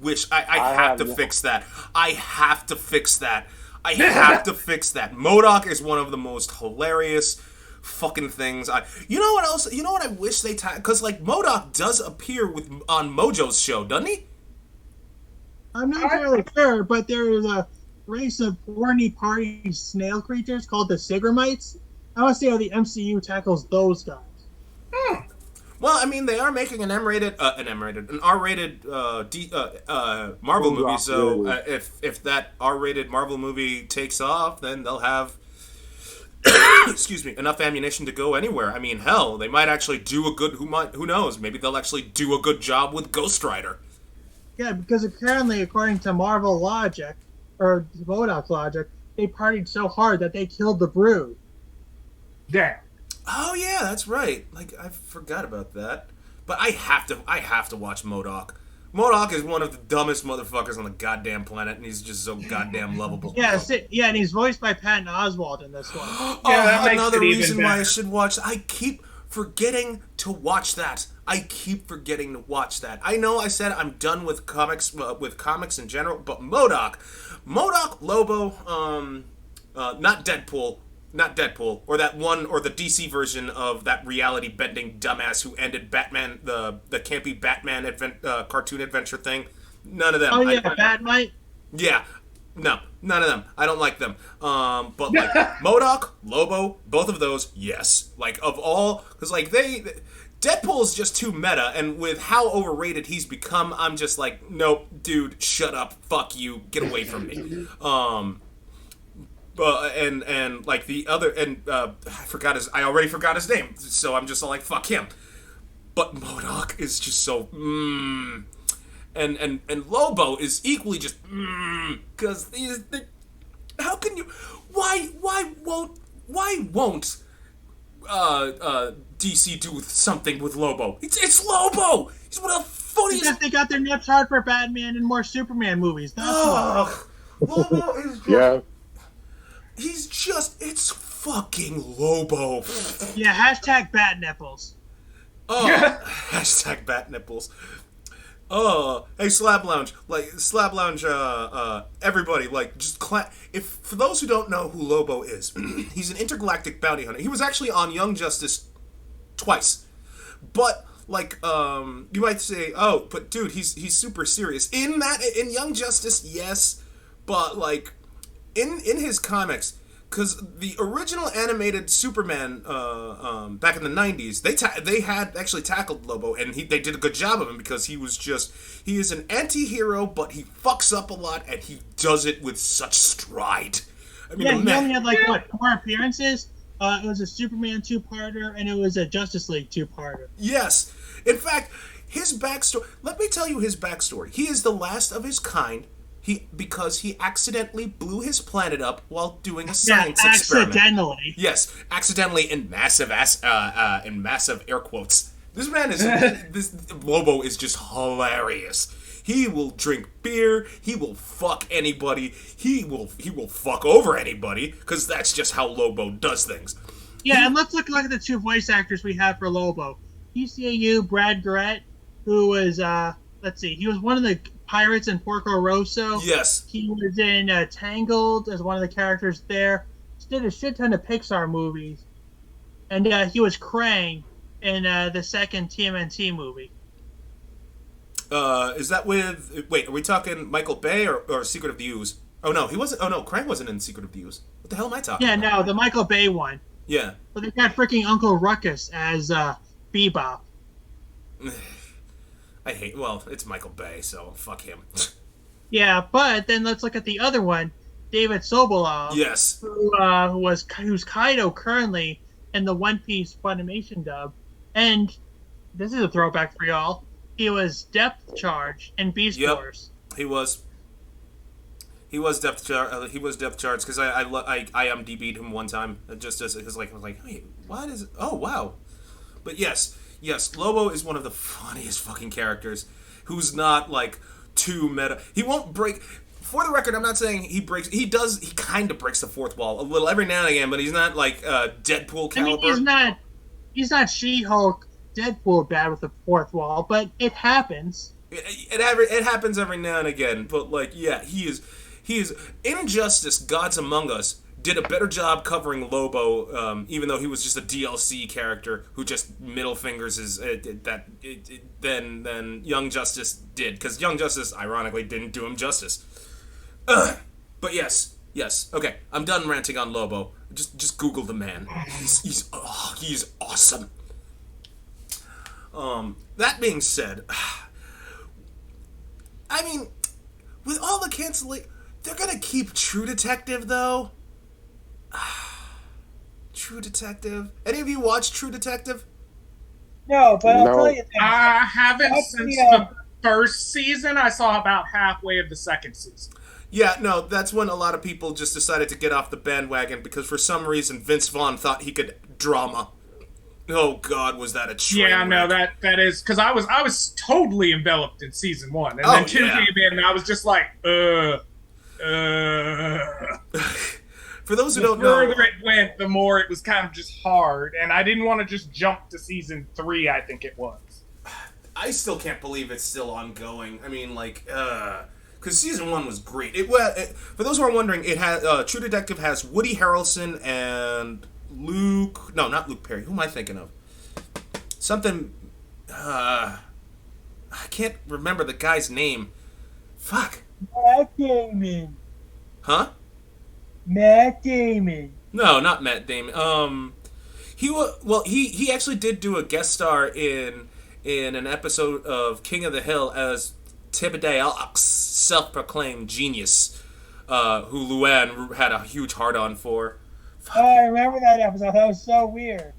wish I have to fix that. I have to fix that. MODOK is one of the most hilarious fucking things. You know what else? You know what I wish they because like MODOK does appear on Mojo's show, doesn't he? I'm not really sure, but there is a race of horny party snail creatures called the Sigramites. I want to see how the MCU tackles those guys. Well, I mean, they are making an R-rated Marvel movie. So if that R-rated Marvel movie takes off, then they'll have excuse me, enough ammunition to go anywhere. I mean, hell, they might actually do a good. Who knows? Maybe they'll actually do a good job with Ghost Rider. Yeah, because apparently, according to Marvel logic, or MODOK logic, they partied so hard that they killed the Brood. Damn. Oh yeah, that's right. Like I forgot about that. But I have to watch MODOK. MODOK is one of the dumbest motherfuckers on the goddamn planet, and he's just so goddamn lovable. Yeah, and he's voiced by Patton Oswalt in this one. That makes another it even reason better. why I should watch. I keep forgetting to watch that. I know I said I'm done with comics in general, but MODOK, Lobo, not Deadpool, or that one, or the DC version of that reality bending dumbass who ended Batman, the campy Batman cartoon adventure thing. None of them. Oh yeah, Batmite. Yeah, no, none of them. I don't like them. But like MODOK, Lobo, both of those, yes. Like of all, because like Deadpool's just too meta, and with how overrated he's become, I'm just like, nope, dude, shut up, fuck you, get away from me. And like the other, and I already forgot his name, so I'm just like, fuck him. But MODOK is just so and Lobo is equally just because how can you, why won't DC do something with Lobo? It's Lobo. He's one of the funniest. Because they got their nips hard for Batman and more Superman movies. That's why. Lobo is just, Yeah. He's just, it's fucking Lobo. Yeah, hashtag bat nipples. Oh, hashtag bat nipples. Oh, hey, Slab Lounge, everybody, like, just if for those who don't know who Lobo is, he's an intergalactic bounty hunter. He was actually on Young Justice twice, but like, you might say, oh, but dude, he's super serious in Young Justice, yes, but like, in his comics, because the original animated Superman back in the 90s, they had actually tackled Lobo, and they did a good job of him because he is an anti-hero, but he fucks up a lot, and he does it with such stride. I mean, yeah, he only had like 4 appearances. It was a Superman 2-parter, and it was a Justice League 2-parter. Yes. In fact, his backstory, let me tell you his backstory. He is the last of his kind Because he accidentally blew his planet up while doing a science experiment. Accidentally. Yes, accidentally in massive air quotes. This man is this Lobo is just hilarious. He will drink beer. He will fuck anybody. He will fuck over anybody because that's just how Lobo does things. Yeah, and let's look at the two voice actors we have for Lobo. PCAU Brad Garrett, who was he was one of the pirates in Porco Rosso. Yes. He was in Tangled as one of the characters there. He did a shit ton of Pixar movies. And he was Krang in the second TMNT movie. Is that with... Wait, are we talking Michael Bay or Secret of the Ooze? Oh, no, he wasn't... Oh, no, Krang wasn't in Secret of the Ooze. What the hell am I talking about? Yeah, no, the Michael Bay one. Yeah. But they got freaking Uncle Ruckus as Bebop. Well, it's Michael Bay, so fuck him. Yeah, but then let's look at the other one, David Sobolov. Yes. Who's Kaido currently in the One Piece Funimation dub. And this is a throwback for y'all. He was Depth Charge in Beast Wars. He was depth charge because I IMDb'd him one time just as I was like, wait, what is it? Oh wow, but yes, Lobo is one of the funniest fucking characters who's not like too meta. He won't break. For the record, I'm not saying he breaks. He does. He kind of breaks the fourth wall a little every now and again, but he's not like Deadpool caliber. I mean, he's not She-Hulk, Deadpool bad with the fourth wall, but it happens. It happens every now and again, but like, yeah, he is Injustice, Gods Among Us did a better job covering Lobo, even though he was just a DLC character who just middle fingers than Young Justice did, because Young Justice ironically didn't do him justice. But yes, okay, I'm done ranting on Lobo. Just Google the man. He's awesome. That being said, I mean, with all the cancellation, they're gonna keep True Detective though. True Detective. Any of you watch True Detective? No, but I'll tell you this. I haven't since the first season. I saw about halfway of the second season. Yeah, no, that's when a lot of people just decided to get off the bandwagon because for some reason Vince Vaughn thought he could drama. Oh God, was that a train Yeah, no, wreck. that is because I was totally enveloped in season 1, and then 2 came in, and I was just like, For those who don't know, the further it went, the more it was kind of just hard, and I didn't want to just jump to season 3. I think it was. I still can't believe it's still ongoing. I mean, like, because season 1 was great. For those who are wondering, it has True Detective has Woody Harrelson and Luke. No, not Luke Perry. Who am I thinking of? Something. I can't remember the guy's name. Fuck. Matt Damon. Huh? Matt Damon. No, not Matt Damon. He actually did do a guest star in an episode of King of the Hill as Thibodeau, self-proclaimed genius, who Luann had a huge hard-on for. Oh, I remember that episode. That was so weird.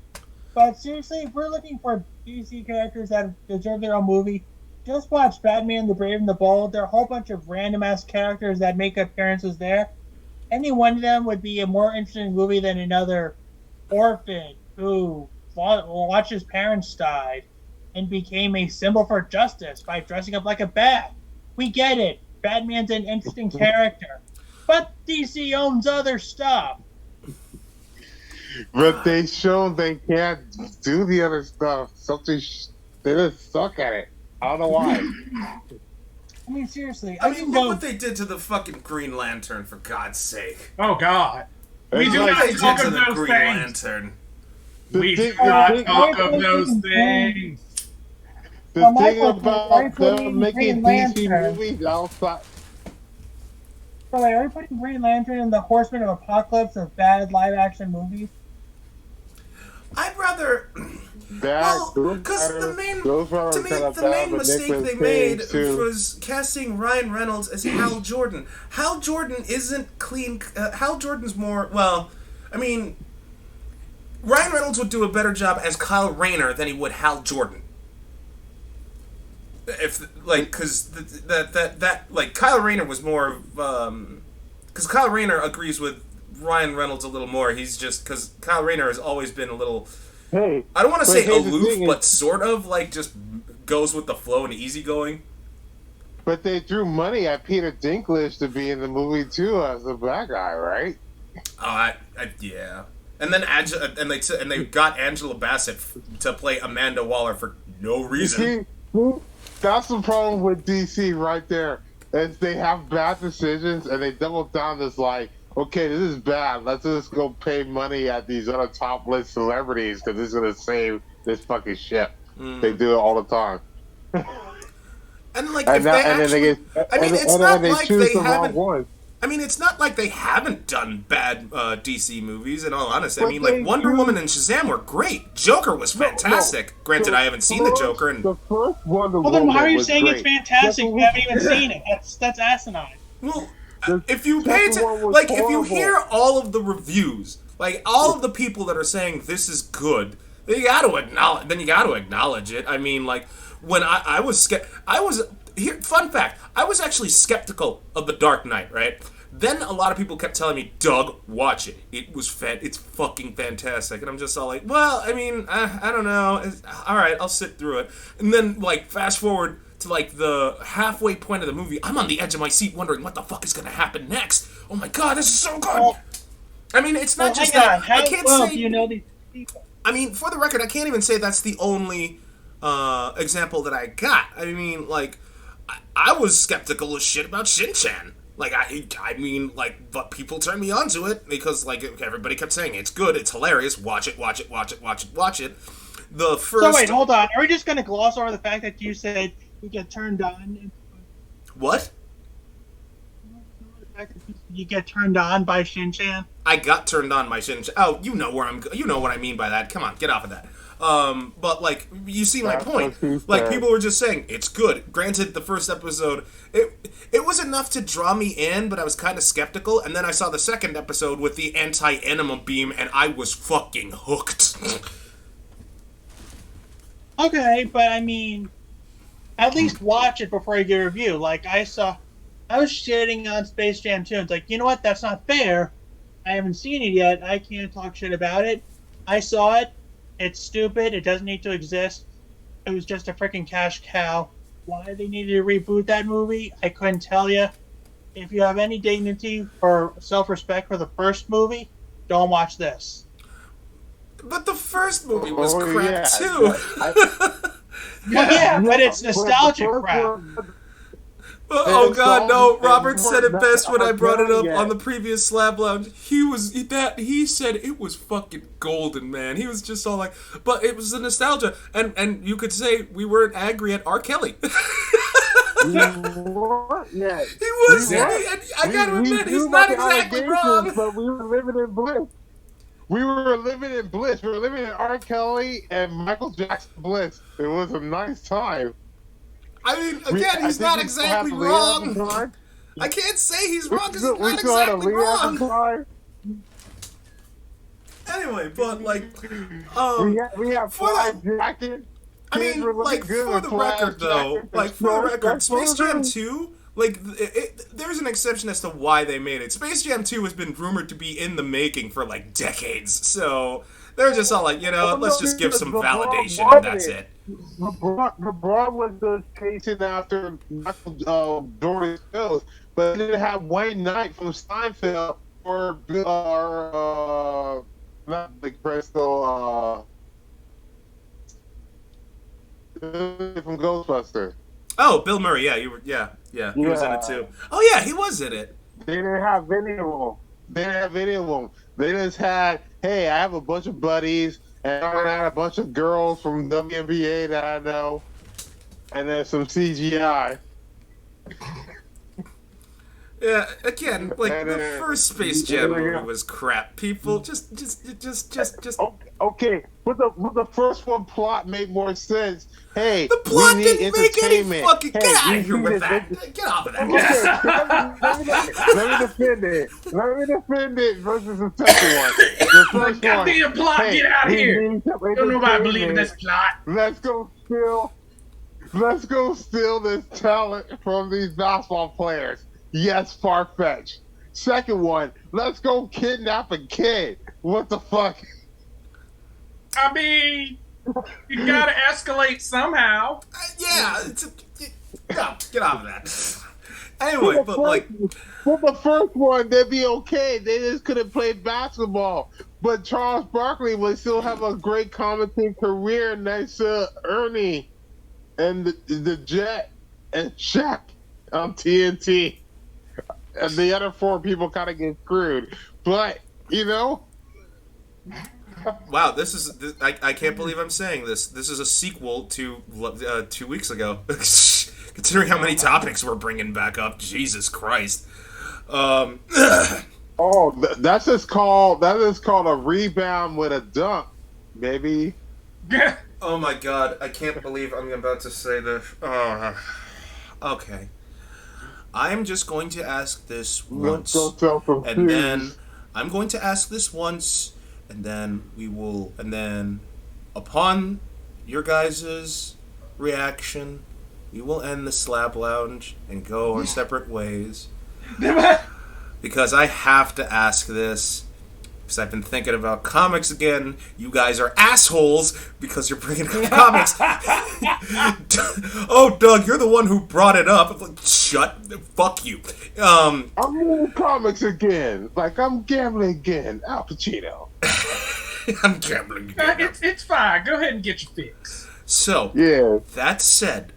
But seriously, if we're looking for DC characters that deserve their own movie, just watch Batman, the Brave and the Bold. There are a whole bunch of random-ass characters that make appearances there. Any one of them would be a more interesting movie than another orphan who watched his parents died and became a symbol for justice by dressing up like a bat. We get it. Batman's an interesting character. But DC owns other stuff. But they shown they can't do the other stuff. They just suck at it. I don't know why. I mean, seriously. I mean, look what they did to the fucking Green Lantern, for God's sake. Oh, God. We do Look not what they did talk to of the those Green things. Lantern. We do not talk of those things. The Well, thing Michael, about why are you them putting making Green DC Lantern? movies outside. So, like, are we putting Green Lantern in the Horseman of Apocalypse of bad live-action movies? I'd rather... Because the main mistake they made was casting Ryan Reynolds as Hal Jordan. Hal Jordan isn't clean. Hal Jordan's more, well, I mean, Ryan Reynolds would do a better job as Kyle Rayner than he would Hal Jordan. if like because that like Kyle Rayner was more because Kyle Rayner agrees with Ryan Reynolds a little more. He's just because Kyle Rayner has always been a little. Hey, I don't want to say aloof, is, but sort of like just goes with the flow and easygoing. But they threw money at Peter Dinklage to be in the movie too as the bad guy, right? Oh, yeah. And then they got Angela Bassett to play Amanda Waller for no reason. See, that's the problem with DC right there. Is they have bad decisions and they double down this like, okay, this is bad. Let's just go pay money at these other top list celebrities because this is gonna save this fucking ship. They do it all the time. And like, if they actually, I mean, it's not like they haven't. One. I mean, it's not like they haven't done bad DC movies. In all honesty, I mean, like Wonder Woman and Shazam were great. Joker was fantastic. Granted, I haven't seen the Joker. And the first Wonder Woman. Well, then why are you saying great. it's fantastic? You haven't even seen it. That's asinine. Well, if you pay attention, like if you hear all of the reviews, like all of the people that are saying this is good, then you got to acknowledge it. I mean, like when I was here. Fun fact: I was actually skeptical of The Dark Knight, right? Then a lot of people kept telling me, "Doug, watch it. It's fucking fantastic." And I'm just all like, "Well, I mean, I don't know. All right, I'll sit through it." And then like fast forward to like the halfway point of the movie, I'm on the edge of my seat wondering what the fuck is going to happen next. Oh my god, this is so good. Well, I mean, it's not just that. I can't say. Do you know these people? I mean, for the record, I can't even say that's the only example that I got. I mean, like, I was skeptical as shit about Shin-Chan. Like, I mean, like, but people turned me onto it because, like, everybody kept saying it's good, it's hilarious, watch it. The first. So wait, hold on. Are we just going to gloss over the fact that you said you get turned on? What? You get turned on by Shin-Chan? I got turned on by Shin-Chan. Oh, you know what I mean by that. Come on, get off of that. But like, you see my point. Like, people were just saying it's good. Granted, the first episode, it was enough to draw me in, but I was kind of skeptical. And then I saw the second episode with the anti-enema beam, and I was fucking hooked. Okay, but I mean, at least watch it before you give a review. Like, I was shitting on Space Jam 2. It's like, you know what? That's not fair. I haven't seen it yet. I can't talk shit about it. I saw it. It's stupid. It doesn't need to exist. It was just a freaking cash cow. Why they needed to reboot that movie, I couldn't tell you. If you have any dignity or self-respect for the first movie, don't watch this. But the first movie was crap, too. Yeah, but it's nostalgic crap. Oh god, no! Robert said it best when I brought it up on the previous Slab Lounge. He said it was fucking golden, man. He was just all like, but it was the nostalgia, and you could say we weren't angry at R. Kelly. Yeah. He was. I gotta admit, he's not exactly wrong. But we were living in bliss. We were living in R. Kelly and Michael Jackson bliss. It was a nice time. I mean, again, he's not exactly wrong. I can't say he's wrong because he's not exactly wrong. Anyway, but like, we have five jackets. I mean, like, for the record, though, Space Jam 2, like, there's an exception as to why they made it. Space Jam 2 has been rumored to be in the making for, like, decades, so they're just all like, you know, let's just give some validation, and that's it. LeBron was just chasing after Michael Jordan Hills, but they didn't have Wayne Knight from Seinfeld or not Big Presto, from Ghostbusters. Oh, Bill Murray, yeah, he was in it too. Oh yeah, he was in it. They didn't have any of them. They just had, hey, I have a bunch of buddies, and I had a bunch of girls from WNBA that I know, and then some CGI. Yeah, again, like the first Space Jam movie was crap. People just. Okay, but the first one plot made more sense. Hey, the plot didn't make any fucking. Get out of here with that. Get off of that. Let me defend it versus the second one. The first goddamn plot, get out of here. Don't nobody believe in this plot. Let's go steal Let's go steal this talent from these basketball players. Yes, far-fetched. Second one, let's go kidnap a kid. What the fuck? I mean, you gotta escalate somehow. Yeah, no, get out of that. Anyway, but like, for the first one, they'd be okay. They just couldn't play basketball. But Charles Barkley would still have a great commentating career next to Ernie and the Jet and Shaq on TNT. And the other four people kind of get screwed. But, you know. wow, I can't believe I'm saying this. This is a sequel to 2 weeks ago. Considering how many topics we're bringing back up, Jesus Christ. That's just called a rebound with a dunk, baby. Oh my God, I can't believe I'm about to say this. Okay. I'm just going to ask this once, and then I'm going to ask this once, and then upon your guys' reaction, we will end the Slab Lounge and go our separate ways. Because I have to ask this, because I've been thinking about comics again. You guys are assholes because you're bringing up comics. Oh, Doug, you're the one who brought it up. Fuck you. I'm reading comics again. Like, I'm gambling again. Al Pacino. I'm gambling again. It's fine. Go ahead and get your fix. So, yeah. That said,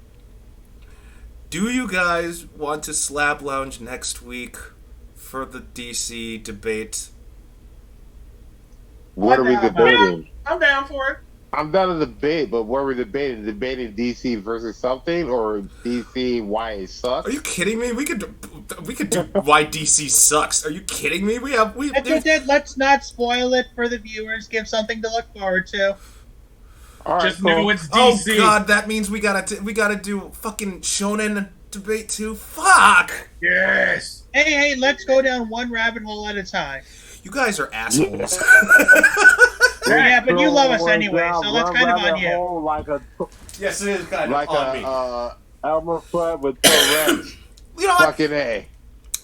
do you guys want to Slab Lounge next week for the DC debate? What are we debating? Yeah, I'm down for it. I'm down to debate, but what are we debating? Debating DC versus something, or DC why it sucks? Are you kidding me? We could do why DC sucks. Are you kidding me? Let's not spoil it for the viewers. Give something to look forward to. All right, just know it's DC. Oh God, that means we gotta do fucking shonen debate too. Fuck. Yes. Hey, let's go down one rabbit hole at a time. You guys are assholes. Yeah, but you love us anyway, so that's kind of on you. Yes, it is kind of on me. Elmer Fudd with Tourette's. You know what? Fucking A.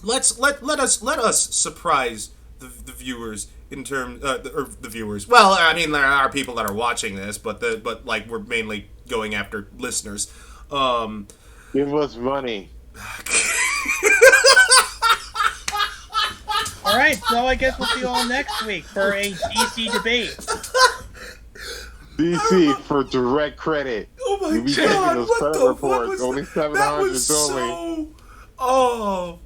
Let us surprise the viewers in terms or the viewers. Well, I mean there are people that are watching this, but we're mainly going after listeners. Give us money. All right, so I guess we'll see you all next week for a DC debate. DC for direct credit. Oh my God! Those what the reports. Was only 700 only. Oh,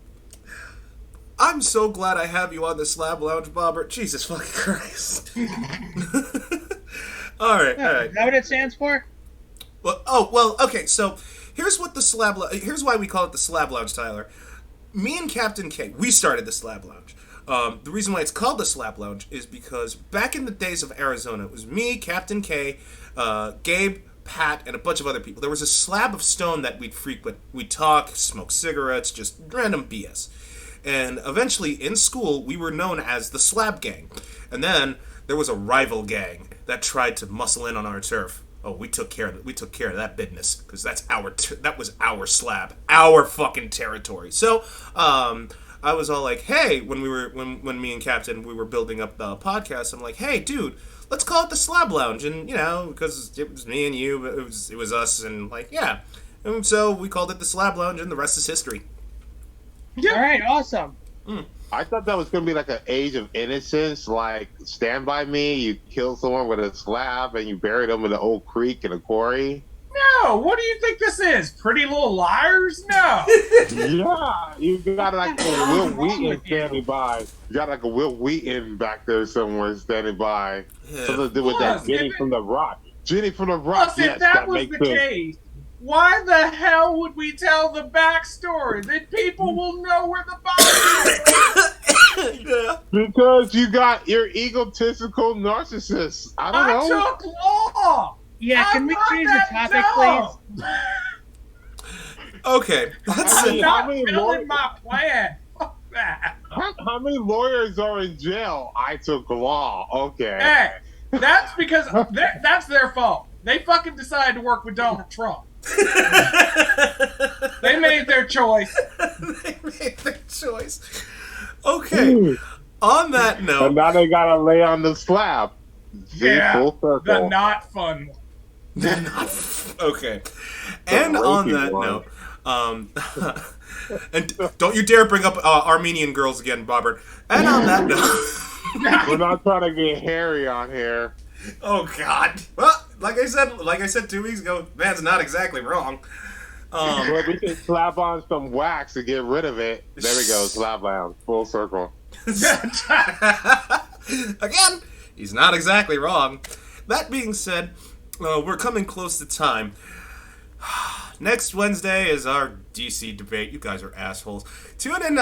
I'm so glad I have you on the Slab Lounge, Bobbert. Jesus fucking Christ! all right. Is that what it stands for? Well, okay. So here's what here's why we call it the Slab Lounge, Tyler. Me and Captain K, we started the Slab Lounge. The reason why it's called the Slab Lounge is because back in the days of Arizona, it was me, Captain K, Gabe, Pat, and a bunch of other people. There was a slab of stone that we'd frequent. We'd talk, smoke cigarettes, just random BS. And eventually, in school, we were known as the Slab Gang. And then there was a rival gang that tried to muscle in on our turf. Oh, we took care of that business because that was our slab, our fucking territory. So, I was all like, hey, when me and Captain we were building up the podcast, I'm like, hey, dude, let's call it the Slab Lounge, and because it was me and you, it was us, and like, yeah, and so we called it the Slab Lounge, and the rest is history. Yeah. All right, awesome. I thought that was going to be like an age of innocence, like Stand By Me, you kill someone with a slab and you bury them in an old creek in a quarry. No, what do you think this is? Pretty Little Liars? No. Yeah, you got like a Will Wheaton standing by. You got like a Will Wheaton back there somewhere standing by. Yeah. Something to do with that Jenny from the Rock. Jenny from the Rock. Plus, if that was the case, why the hell would we tell the backstory? Then people will know where the body is. Yeah. Because you got your egotistical narcissist. I don't know. I took law. Yeah, can we change the topic, please? Okay. I'm not filling my plan. Fuck that. How many lawyers are in jail? I took law. Okay. Hey, that's because that's their fault. They fucking decided to work with Donald Trump. They made their choice. They made their choice. Okay. On that note, And now they gotta lay on the slab. Yeah, Full circle. the not fun one. okay. And on that one. note, and don't you dare bring up Armenian girls again, Bobbert. And on that note, We're not trying to get hairy on here. oh God. Well, like I said 2 weeks ago, man's not exactly wrong. But we can slap on some wax to get rid of it. There we go, slap on full circle. Again, he's not exactly wrong. That being said, we're coming close to time. Next Wednesday is our DC debate. You guys are assholes. Tune in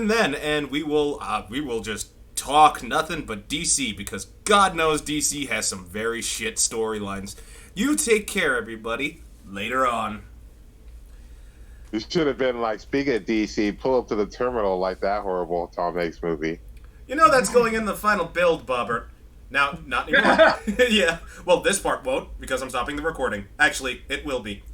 then, and we will just talk nothing but DC, because God knows DC has some very shit storylines. You take care, everybody. Later on. It should have been like, speaking of DC, pull up to the terminal like that horrible Tom Hanks movie. You know that's going in the final build, Bobbert. Now, not anymore. Yeah. Well, this part won't, because I'm stopping the recording. Actually, it will be.